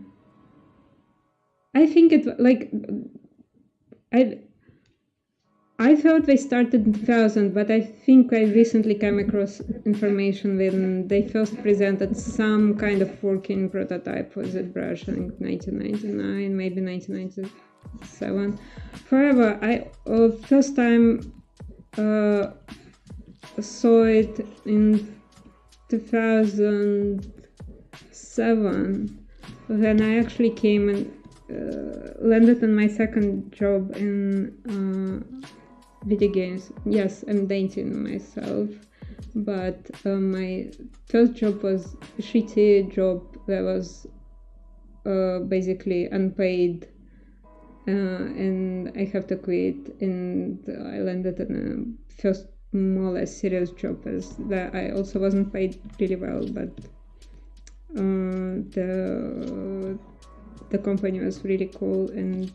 A: I think it like I thought they started in 2000, but I think I recently came across information when they first presented some kind of working prototype for Zbrush in 1999, maybe 1997. However, I first time saw it in 2007 when I actually came and landed on my second job in video games. Yes, I'm dating myself, but my first job was a shitty job that was basically unpaid, and I have to quit, and I landed in a first more or less serious job as that I also wasn't paid really well, but the company was really cool, and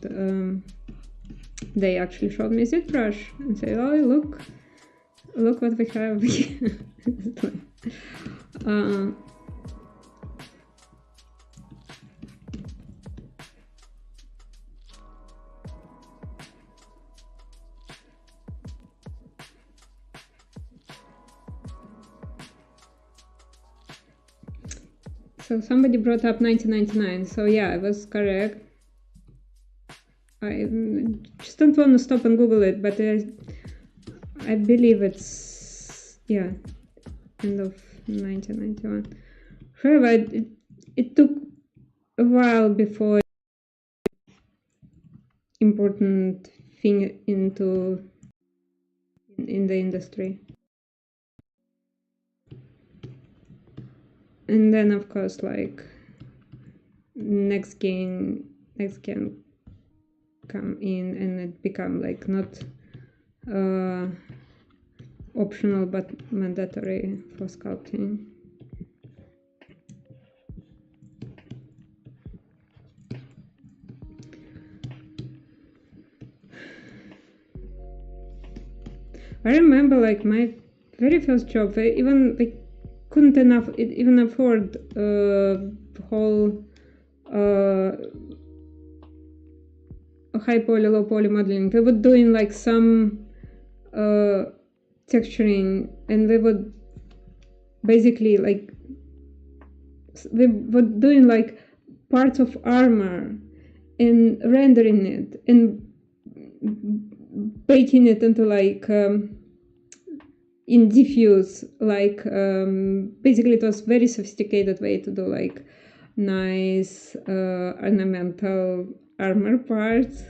A: they actually showed me Zbrush and said, oh, look what we have here. So somebody brought up 1999, so yeah, I was correct. I just don't want to stop and Google it, but I believe it's, yeah, end of 1991. However, it took a while before important thing in the industry. And then of course, like, next game come in and it become like not optional but mandatory for sculpting. I remember like my very first job, I couldn't even afford whole high poly, low poly modeling. We were doing like some texturing, and we would basically like we were doing like parts of armor and rendering it and baking it into like in diffuse, like basically it was very sophisticated way to do like nice ornamental armor parts.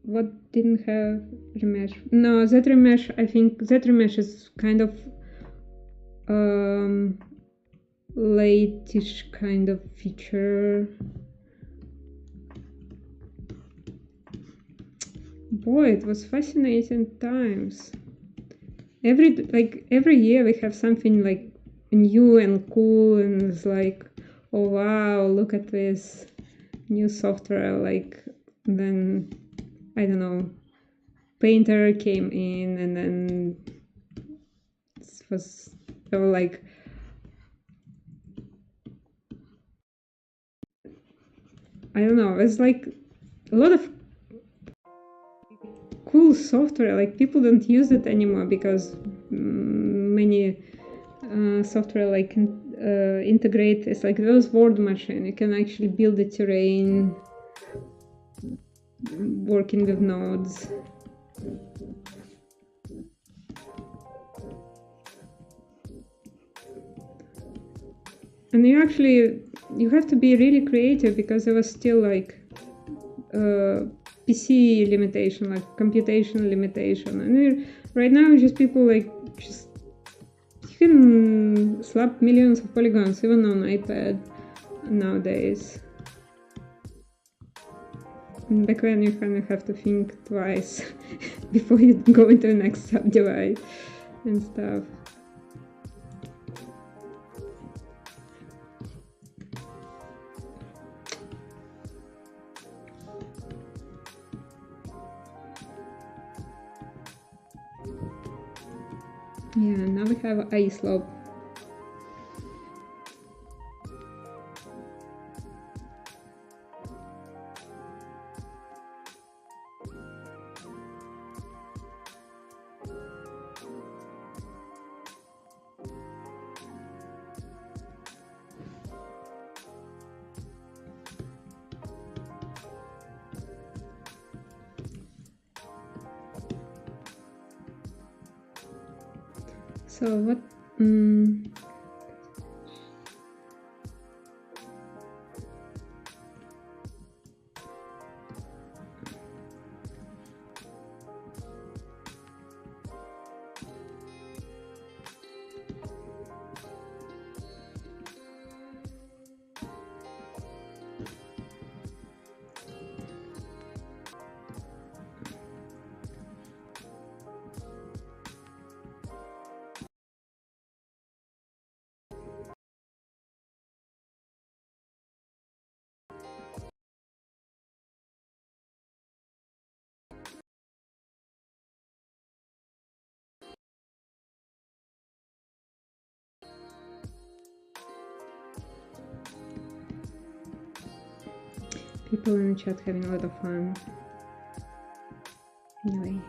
A: What didn't have remesh? No, that remesh, I think that remesh is kind of late-ish kind of feature. Boy, it was fascinating times. Every year we have something like new and cool, and it's like, oh wow, look at this new software. Like, then I don't know, Painter came in, and then they were like, I don't know, it's like a lot of cool software. Like, people don't use it anymore because many software like integrate. It's like those word machine. You can actually build a terrain working with nodes. And you have to be really creative, because there was still like PC limitation, like computational limitation. And right now, just people like you can slap millions of polygons even on iPad nowadays. And back then, you kind of have to think twice before you go into the next subdivide and stuff. Yeah, now we have ice slope. So what People in the chat having a lot of fun. Anyway.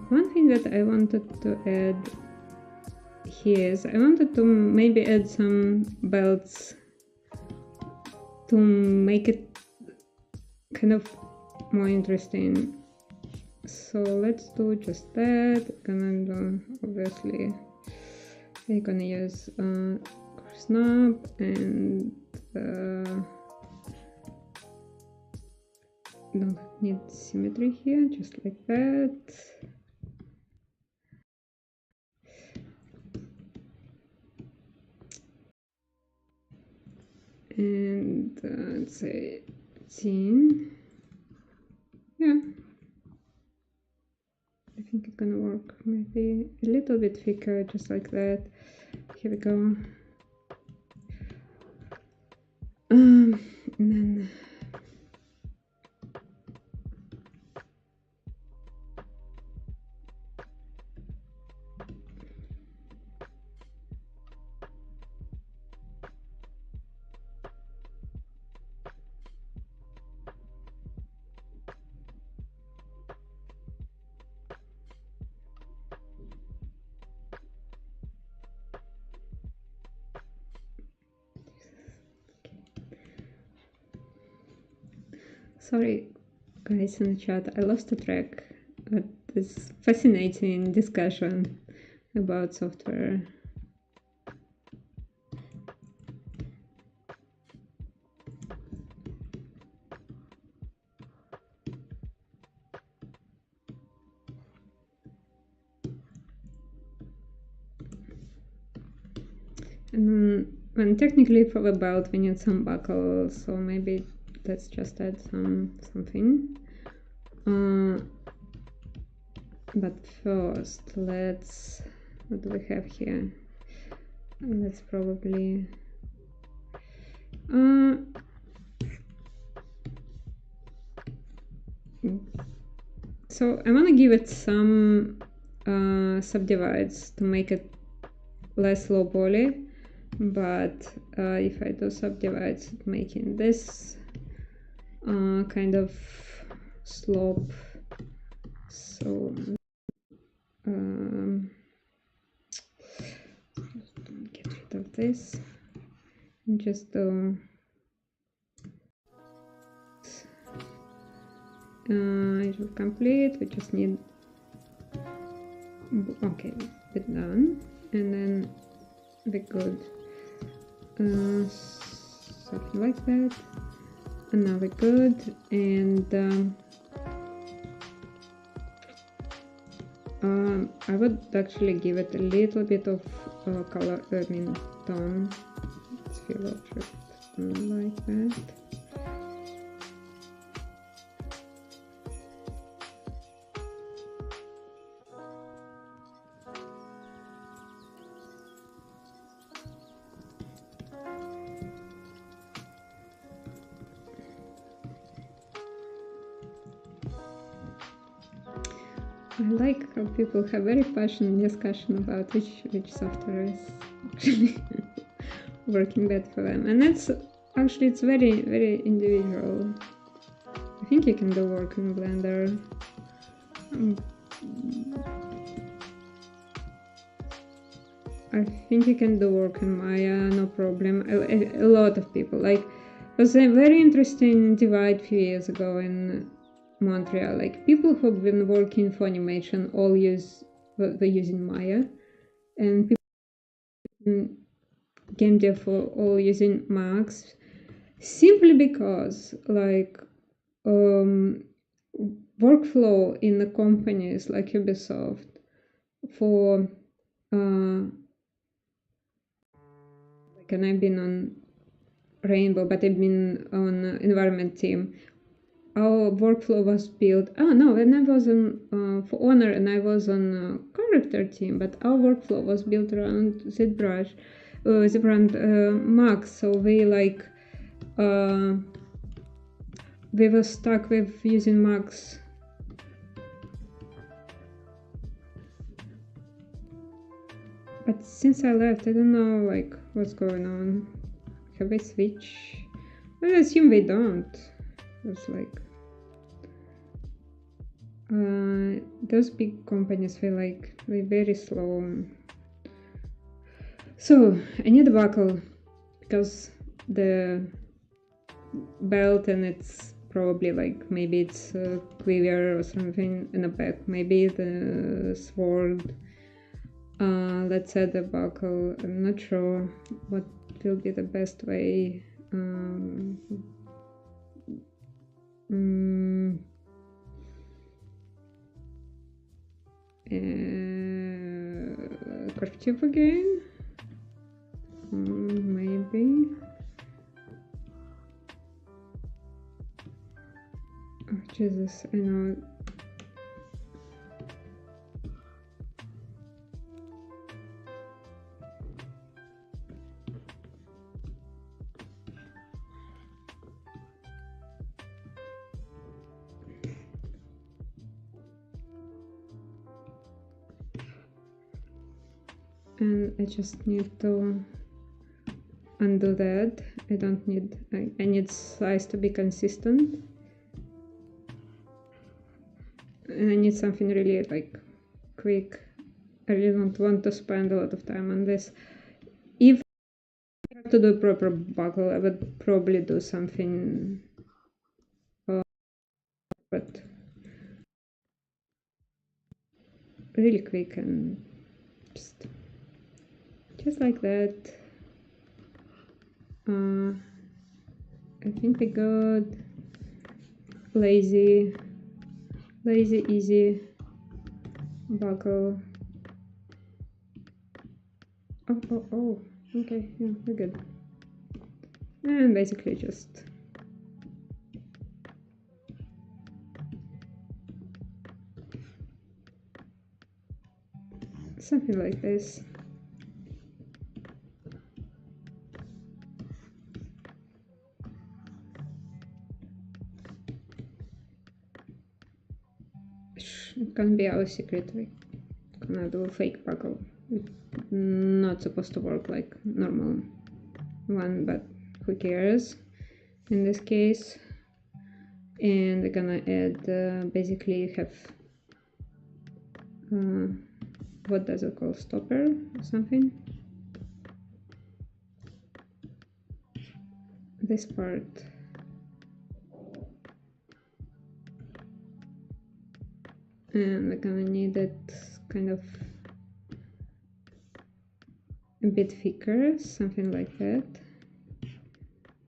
A: One thing that I wanted to add here is I wanted to maybe add some belts to make it kind of more interesting. So let's do just that. Gonna do, obviously, I'm gonna use snap and don't need symmetry here, just like that. And let's say 10. Yeah, I think it's gonna work. Maybe a little bit thicker, just like that. Here we go. And then sorry, guys in the chat, I lost the track at this fascinating discussion about software. And technically for the belt we need some buckles, so maybe let's just add something. But first, what do we have here? Let's probably so I want to give it some subdivides to make it less low poly. But if I do subdivides, making this kind of slope, so get rid of this and just do it will complete. We just need okay, it's done, and then we could something like that, and now we're good. And I would actually give it a little bit of color, I mean tone. Let's fill up just like that. I like how people have very passionate discussion about which software is actually working better for them, and it's very individual. I think you can do work in Blender. I think you can do work in Maya, no problem. A lot of people, like, it was a very interesting divide a few years ago in Montreal. Like, people who've been working for animation all were using Maya, and people in game dev were all using Max, simply because, like, workflow in the companies like Ubisoft for like, and I've been on Rainbow, but I've been on environment team. Our workflow was built. Oh no, when I was on for Honor and I was on character team, but our workflow was built around Zbrush, the brand Max. So we like we were stuck with using Max. But since I left, I don't know like what's going on. Have I switched? I assume we don't. It's like those big companies feel like they're very slow. So I need a buckle because the belt and it's probably like maybe it's a quiver or something in the back, maybe the sword. Let's add a buckle. I'm not sure what will be the best way. Kerchief again? Maybe. Oh, Jesus, I know. And I just need to undo that. I don't need, I need size to be consistent. And I need something really like quick. I really don't want to spend a lot of time on this. If I have to do a proper buckle, I would probably do something but really quick and just like that. I think we got lazy, easy buckle. Oh, okay, yeah, we're good. And basically just something like this. It can be our secret. We're gonna do a fake buckle. It's not supposed to work like normal one, but who cares in this case. And we're gonna add basically have what does it call, stopper or something. This part. And we're gonna need it kind of a bit thicker, something like that.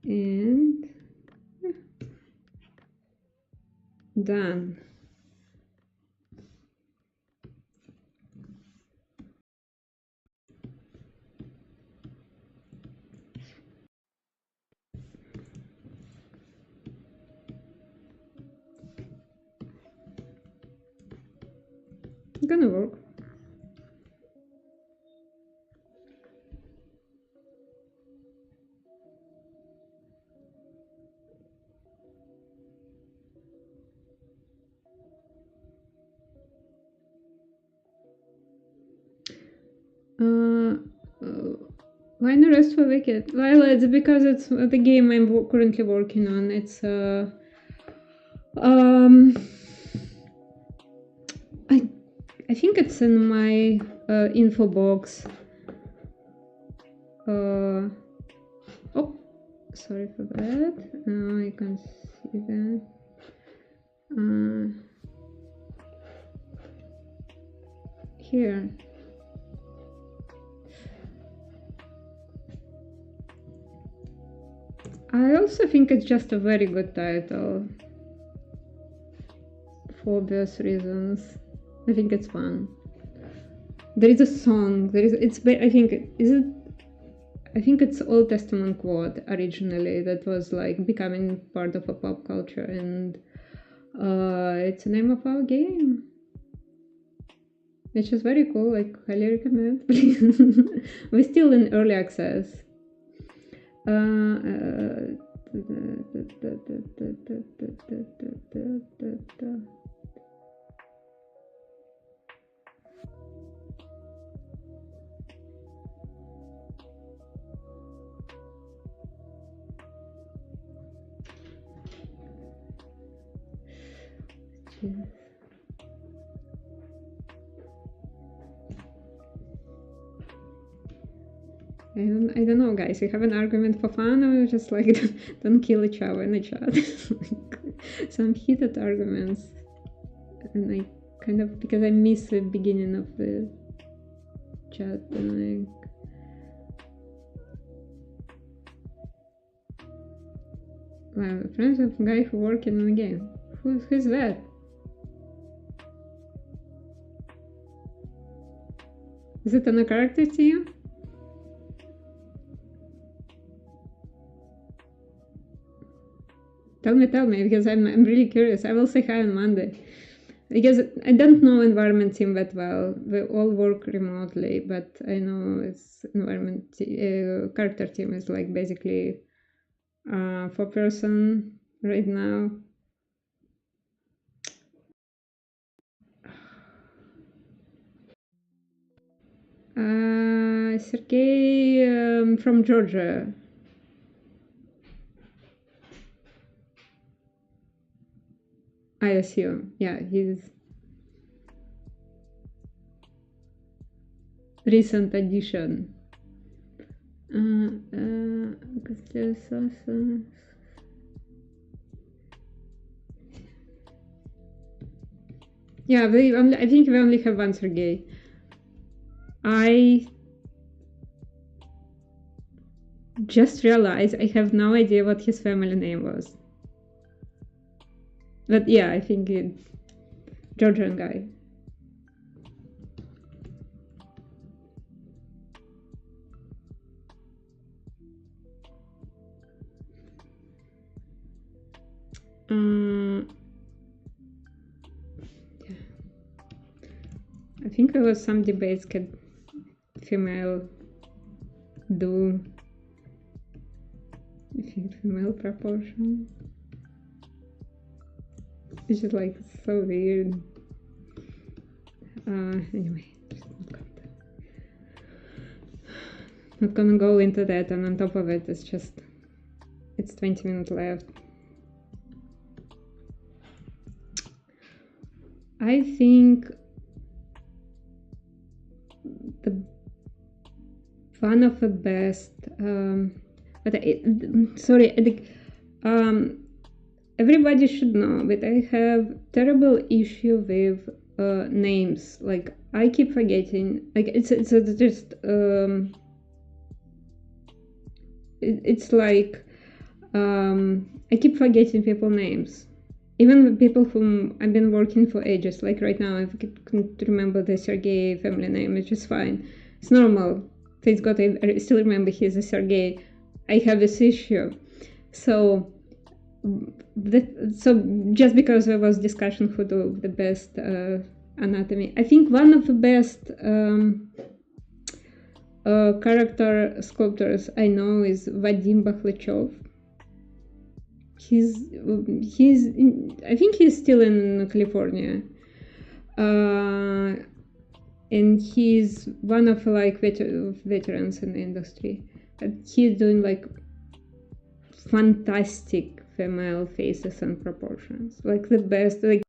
A: And yeah. Done. Gonna work. Why no rest for Wicked? Well, it's because it's the game I'm currently working on. It's I think it's in my info box. Oh, sorry for that. I can see that. Here. I also think it's just a very good title. For obvious reasons. I think it's fun. There is a song. I think it's Old Testament quote originally that was like becoming part of a pop culture, and it's the name of our game, which is very cool. Like, highly recommend. Please. We're still in early access. I don't know, guys. You have an argument for fun, or just like don't kill each other in the chat? Like, some heated arguments, and I kind of, because I miss the beginning of the chat, and wow, friends of a guy who working on a game. Who's that? Is it on a character team? Tell me, because I'm really curious. I will say hi on Monday. Because I don't know environment team that well. We all work remotely, but I know it's environment character team is like basically 4-person right now. Sergey from Georgia. I assume, yeah, he's recent addition. Yeah, I think we only have one Sergey. I just realized I have no idea what his family name was. But yeah, I think it's Georgian guy. Yeah. I think there was some debates could female do female proportion. It's just like so weird. Anyway, just not gonna go into that, and on top of it, it's 20 minutes left. I think one of the best, everybody should know that I have terrible issue with names. Like, I keep forgetting. Like, it's like I keep forgetting people's names. Even the people whom I've been working for ages. Like right now, I can't remember the Sergey family name, which is fine. It's normal. Thank God I still remember he's a Sergey. I have this issue. So just because there was discussion who do the best anatomy, I think one of the best character sculptors I know is Vadim Bakhlychov. I think he's still in California, and he's one of like veterans in the industry. But he's doing like fantastic female faces and proportions, like the best. Like,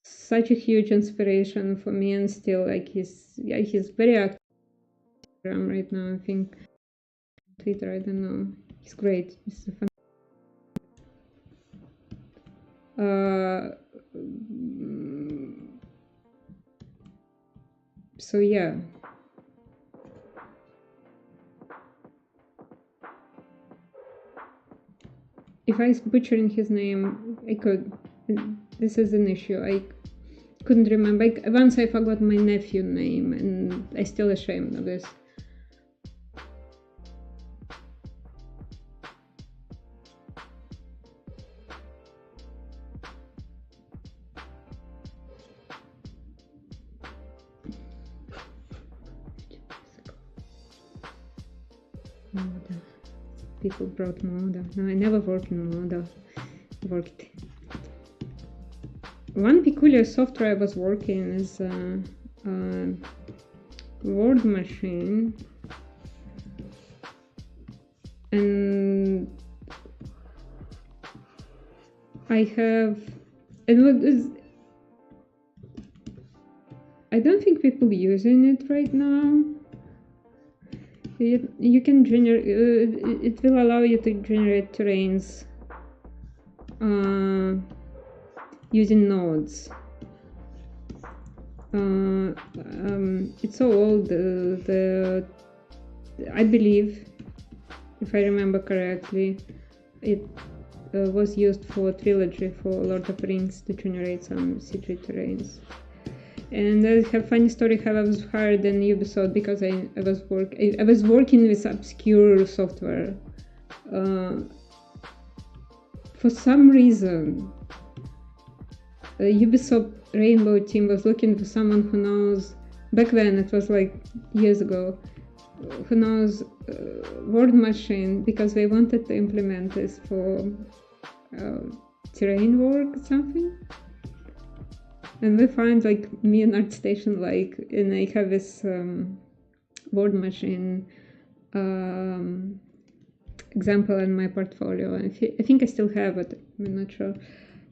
A: such a huge inspiration for me, and still like he's very active right now. I think Twitter. I don't know. He's great. He's a so yeah. If I was butchering his name, I could. This is an issue. I couldn't remember. Once I forgot my nephew's name, and I'm still ashamed of this. people brought Modo. No, I never worked in Modo. Worked. One peculiar software I was working is word machine, and I have, and what is, I don't think people using it right now. You can generate, it will allow you to generate terrains using nodes. It's so old, I believe, if I remember correctly, it was used for Trilogy, for Lord of the Rings, to generate some CG terrains. And I have a funny story how I was hired in Ubisoft because I was working with obscure software. For some reason, the Ubisoft Rainbow team was looking for someone who knows, back then it was like years ago, who knows word machine, because they wanted to implement this for terrain work or something. And we find like me and ArtStation, like, and I have this word machine example in my portfolio. I think I still have it, I'm not sure.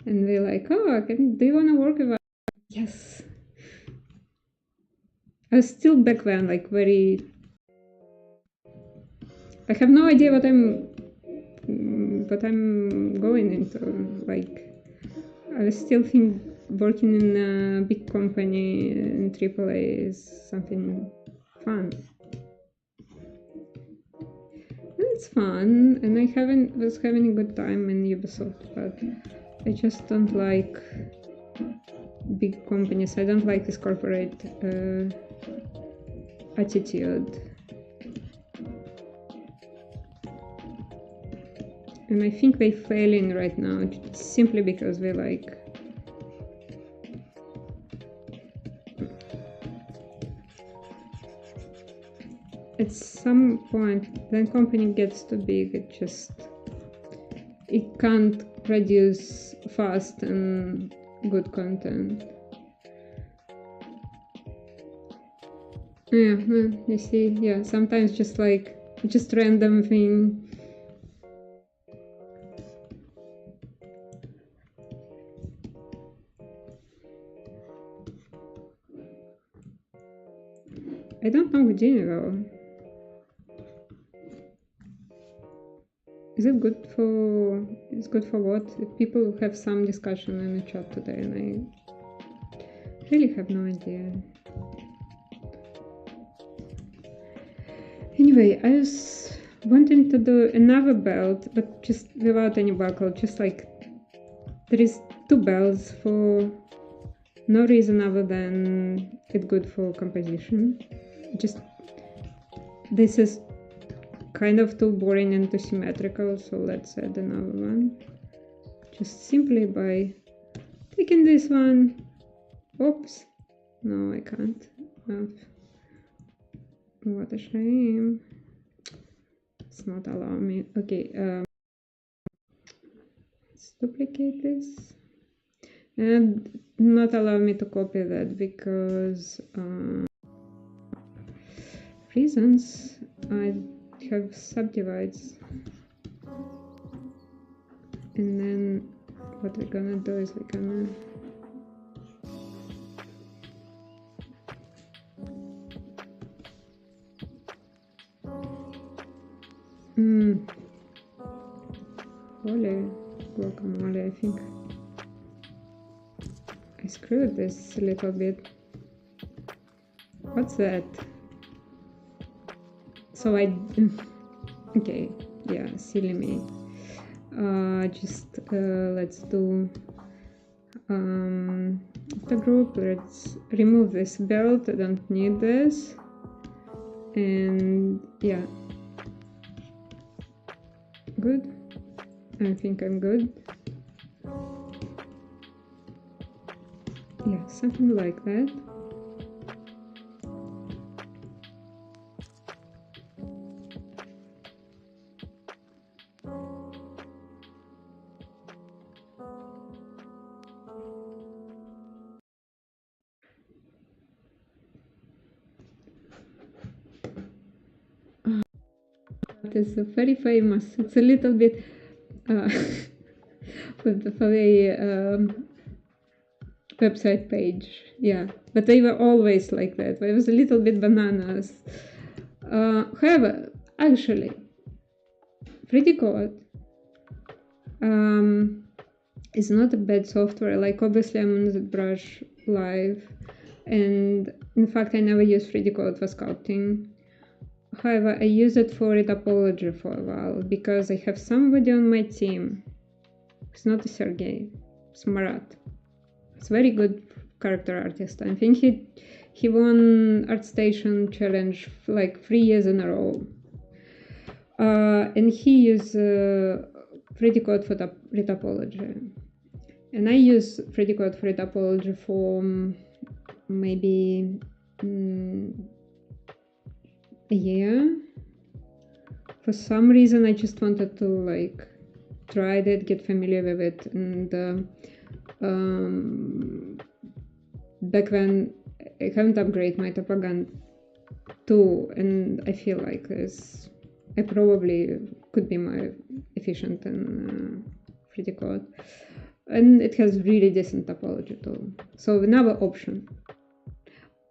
A: And they're like, oh, do you want to work with us? Yes. I was still back then, like, very, I have no idea what I'm going into. Like, I was still think working in a big company in AAA is something fun. And it's fun, and I was having a good time in Ubisoft, but I just don't like big companies. I don't like this corporate attitude. And I think they're failing right now simply because they like, at some point, when company gets too big, it can't produce fast and good content. Yeah, you see, yeah, sometimes just random thing. I don't know Houdini though. Is it good for? It's good for what? People have some discussion in the chat today, and I really have no idea. Anyway, I was wanting to do another belt, but just without any buckle. Just like there is 2 belts for no reason other than it's good for composition. Just this is kind of too boring and too symmetrical, so let's add another one. Just simply by taking this one. Oops. No, I can't. Oh, what a shame. It's not allowing me. Okay, let's duplicate this. And not allow me to copy that because reasons. I have subdivides, and then what we're gonna do is we're gonna holy guacamole, I think I screwed this a little bit. What's that? So okay, yeah, silly me. Let's do the group. Let's remove this belt. I don't need this. And yeah, good. I think I'm good. Yeah, something like that. It's very famous. It's a little bit for the website page, yeah. But they were always like that. It was a little bit bananas. However, actually, 3D Code is not a bad software. Like, obviously, I'm on Zbrush live, and in fact, I never use 3D Code for sculpting. However, I use it for Topology for a while because I have somebody on my team. It's not a Sergey, it's Marat. It's very good character artist. I think he won ArtStation challenge like 3 years in a row. And he used 3D Code for Topology. And I use 3D Code for Topology for maybe a year. For some reason, I just wanted to like try it, get familiar with it, and back then I haven't upgraded my Topology too, and I feel like this I probably could be more efficient in 3D Code, and it has really decent topology too. So another option.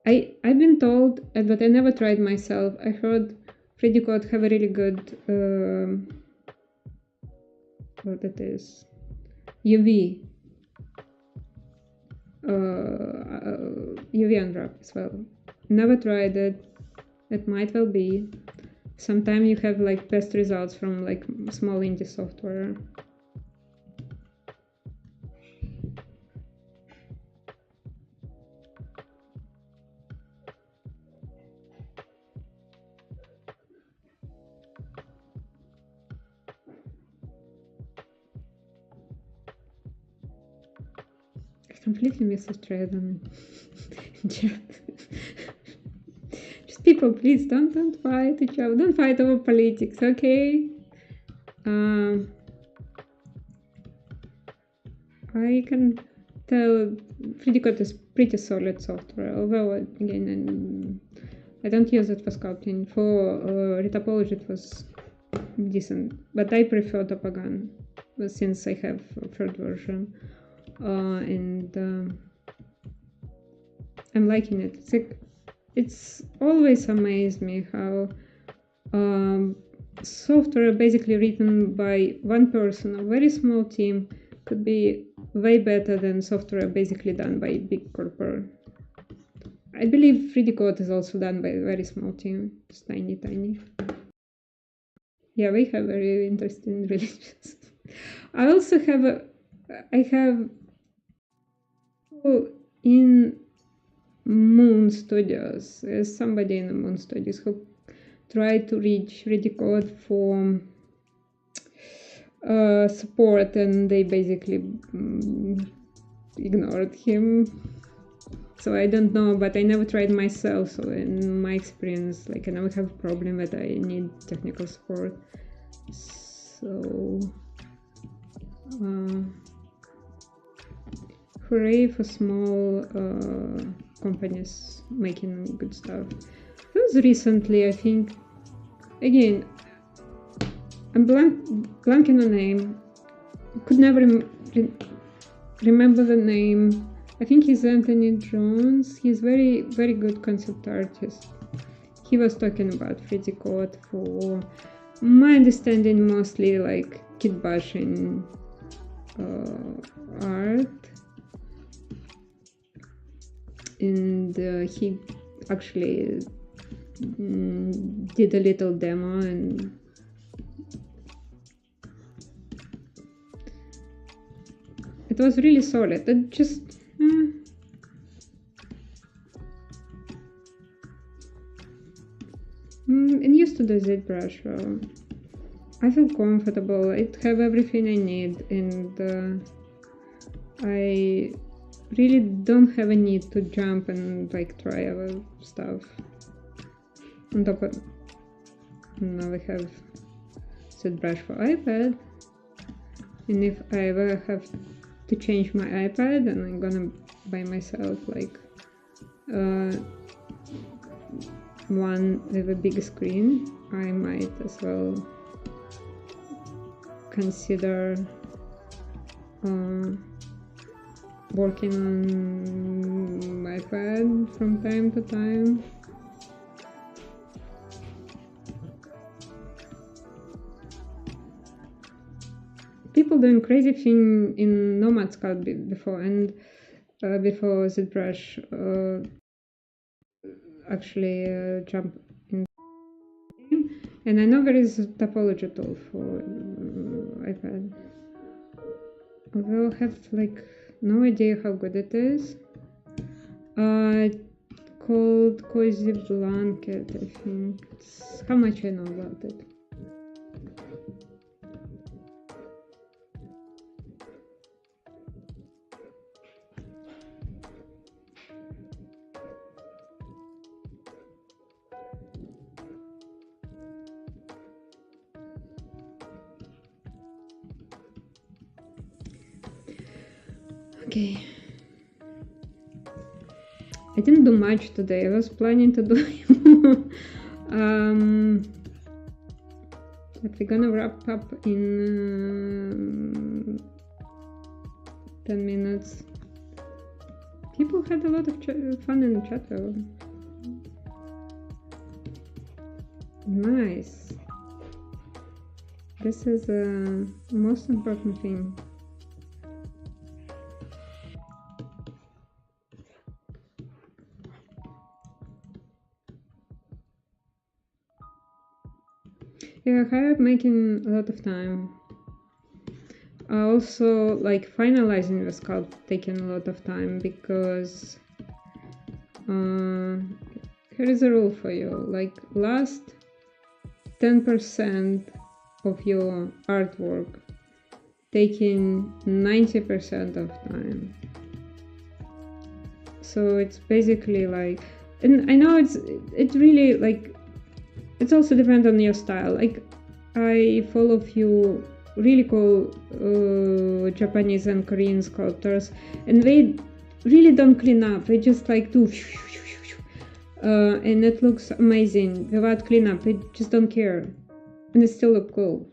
A: I've been told, but I never tried myself. I heard 3D Code have a really good what it is, UV unwrap as well. Never tried it. It might well be. Sometimes you have like best results from like small indie software. Completely missed the thread on chat. Just people, please don't fight each other. Don't fight over politics, okay? I can tell 3D Code is pretty solid software, although again I don't use it for sculpting. For Topology it was decent, but I prefer Topology since I have a third version. And I'm liking it. It's always amazed me how software basically written by one person, a very small team, could be way better than software basically done by a big corporate. I believe 3D Code is also done by a very small team. It's tiny. Yeah, we have very interesting religions. I also have in Moon Studios, somebody in the Moon Studios who tried to reach 3D Code for support, and they basically ignored him. So I don't know, but I never tried myself. So in my experience, like I never have a problem that I need technical support. So hooray for small companies making good stuff. That was recently, I think. Again, I'm blanking the name. Could never remember the name. I think he's Anthony Jones. He's very good concept artist. He was talking about 3D Code for my understanding, mostly like kit bashing art. And he actually did a little demo, and it was really solid. It just and used to do Zbrush well. I feel comfortable. I have everything I need, and I really don't have a need to jump and like try other stuff. On top of now we have Zbrush for iPad, and if I ever have to change my iPad, then I'm gonna buy myself like one with a big screen, I might as well consider working on my iPad from time to time. People doing crazy thing in Nomad Sculpt before, and before Zbrush actually jump in. And I know there is a topology tool for iPad. Although I have like no idea how good it is. Called Cozy Blanket, I think. It's how much I know about it. Okay. I didn't do much today. I was planning to do but we're gonna wrap up in 10 minutes. People had a lot of fun in the chat though. Nice. This is the most important thing. Yeah, I have making a lot of time. Also, like finalizing the sculpt taking a lot of time because here is a rule for you. Like last 10% of your artwork taking 90% of time. So it's basically like, and I know it really like. It's also depends on your style. Like, I follow few really cool Japanese and Korean sculptors, and they really don't clean up. They just like do, and it looks amazing without cleanup. They just don't care, and it still look cool.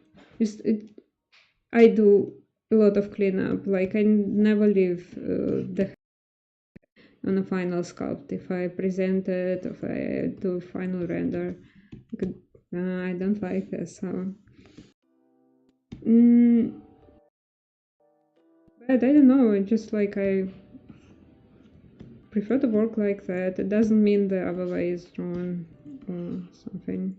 A: I do a lot of cleanup. Like I never leave the on a final sculpt. If I present it, if I do final render. I don't like this, so but I don't know, just like I prefer to work like that. It doesn't mean the other way is wrong or something.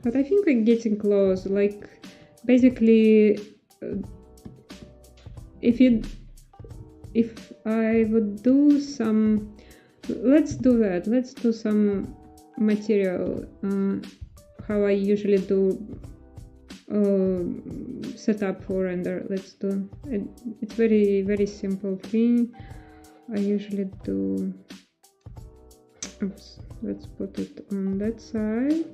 A: But I think we're getting close. Like basically if I would do some, let's do that. Let's do some material. How I usually do setup for render. Let's do it. It's very simple thing. I usually do. Oops. Let's put it on that side.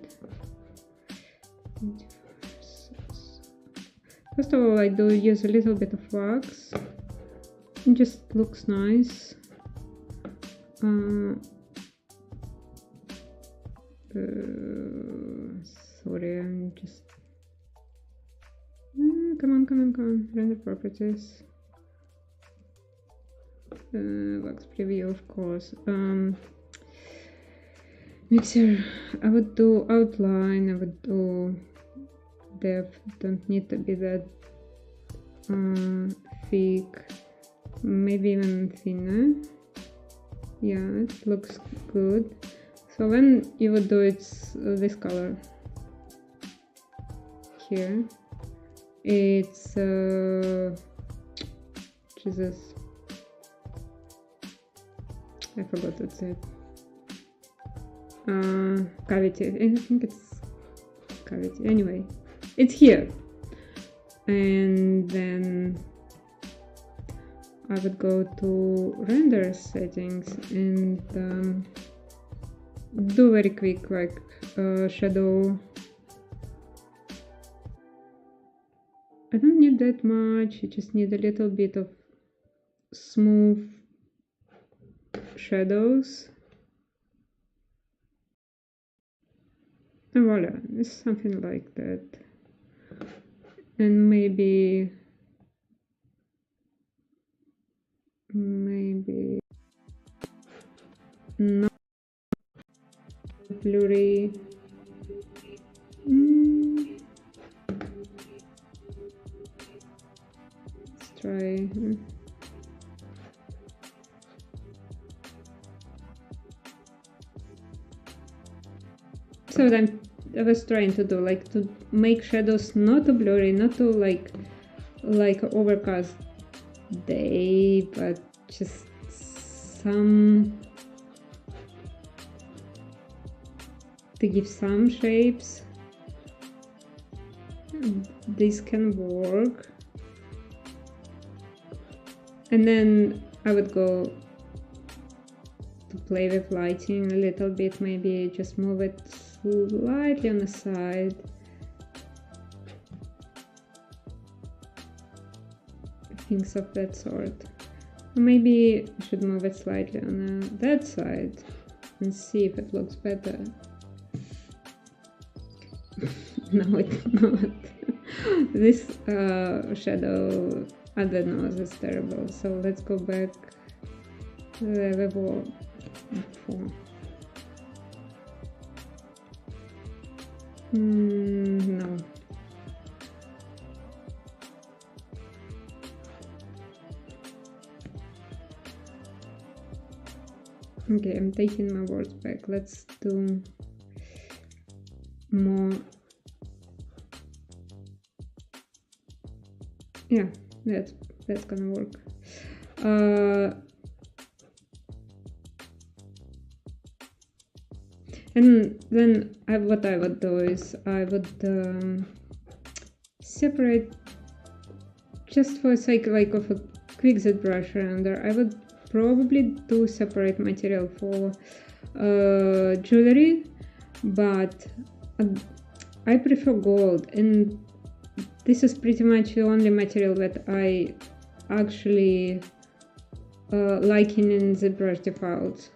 A: First of all, I do use a little bit of wax. It just looks nice. Sorry, I'm just... come on. Render properties. Wax preview, of course. Mixer. I would do outline. I would do depth. Don't need to be that thick. Maybe even thinner. Yeah, it looks good. So when you would do it this color here, it's Jesus, I forgot what's it. Cavity. I think it's cavity. Anyway, it's here, and then I would go to render settings and do very quick like shadow I don't need that much, I just need a little bit of smooth shadows. And voila, it's something like that. And maybe not blurry. Let's try. So I was trying to do, like, to make shadows not too blurry, not too like overcast day, but just some, to give some shapes. This can work. And then I would go to play with lighting a little bit, maybe just move it slightly on the side. Things of that sort. Maybe I should move it slightly on that side and see if it looks better. No, it's not. This shadow, I don't know, is terrible. So let's go back to the level before. No. Okay, I'm taking my words back. Let's do more. Yeah, that's gonna work. And then what I would do is I would separate, just for the sake like of a quick ZBrush render, I would probably do separate material for jewelry, but I prefer gold, and this is pretty much the only material that I actually like in ZBrush defaults.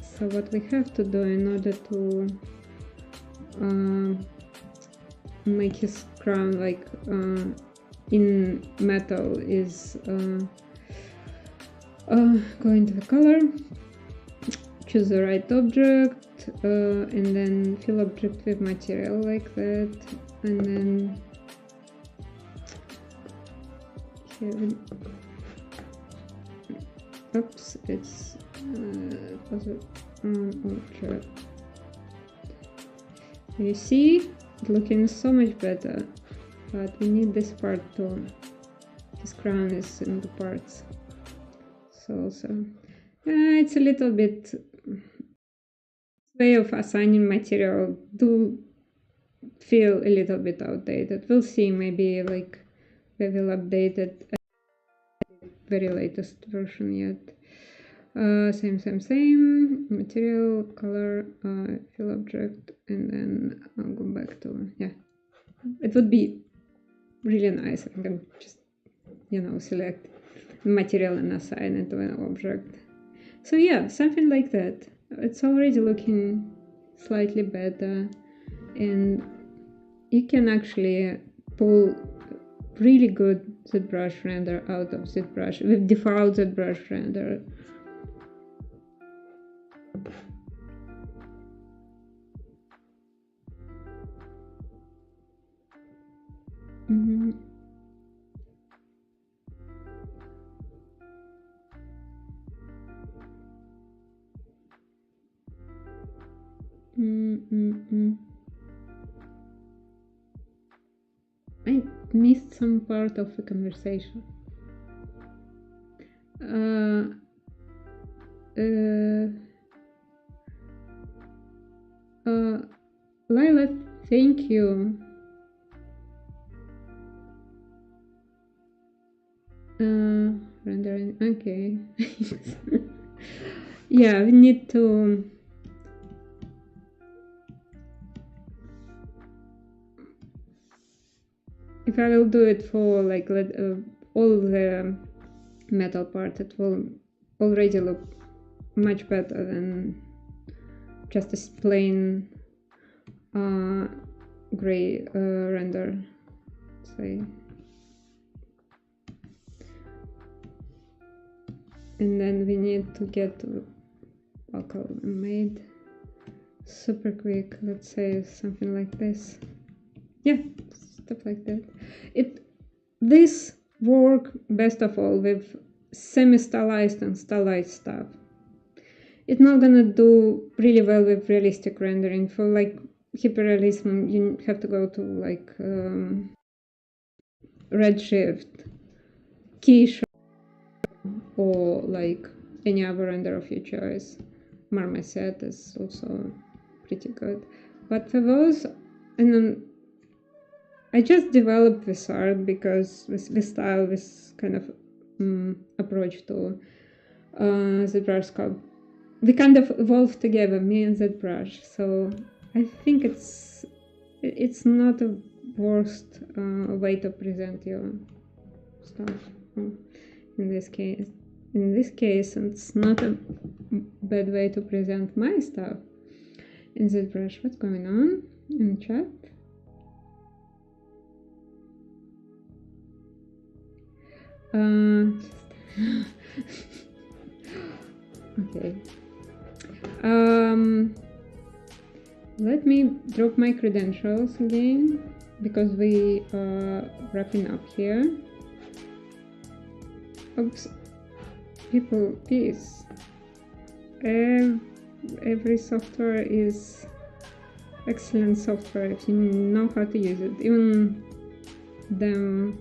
A: So what we have to do in order to make his crown like in metal is go into the color, choose the right object, and then fill object with material like that, and then here, oops, it's object. You see, it's looking so much better, but we need this part too. This crown is in the parts. So it's a little bit way of assigning material do feel a little bit outdated. We'll see, maybe like we will update it at the very latest version yet. Same material, color, fill object, and then I'll go back to, yeah, it would be really nice. I can just, select material and assign it to an object. So yeah, something like that. It's already looking slightly better, and you can actually pull really good ZBrush render out of ZBrush with default ZBrush render. I missed some part of the conversation. Lila, thank you. Rendering, okay. Yeah, we need to if I will do it for like all the metal part, it will already look much better than just a plain gray render, say. And then we need to get local made super quick. Let's say something like this. Yeah, stuff like that. This work best of all with semi-stylized and stylized stuff. It's not gonna do really well with realistic rendering. For like hyperrealism, you have to go to like Redshift, Keyshot, or like any other render of your choice. Marmoset is also pretty good. But for those, and then I just developed this art because this style, this kind of approach to Zbrush Sculpt, we kind of evolved together, me and Zbrush. So I think it's not a worst way to present your stuff in this case. In this case, it's not a bad way to present my stuff in Zbrush. What's going on in the chat? Okay. Let me drop my credentials again because we are wrapping up here. Oops. People, please. Every software is excellent software if you know how to use it, even them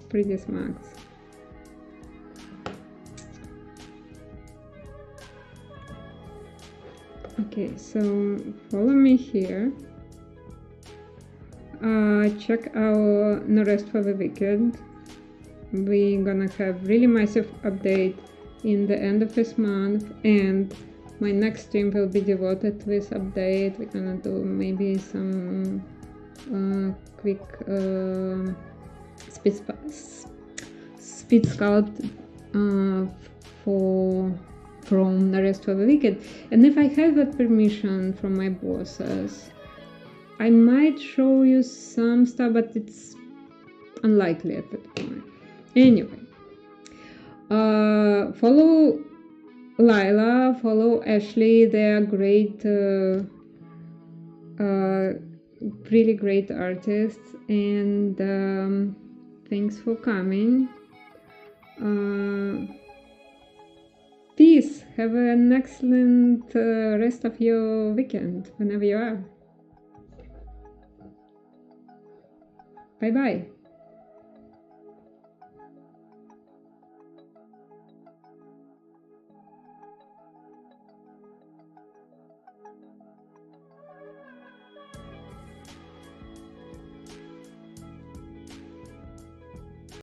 A: previous Macs. Okay, so follow me here. Check our No Rest for the Wicked. We're gonna have really massive update in the end of this month, and my next stream will be devoted to this update. We're gonna do maybe some quick speed sculpt from the rest of the weekend. And if I have that permission from my bosses, I might show you some stuff, but it's unlikely at that point. Anyway, follow Lila, follow Ashley. They are great, really great artists, and thanks for coming. Peace. Have an excellent rest of your weekend, whenever you are. Bye bye.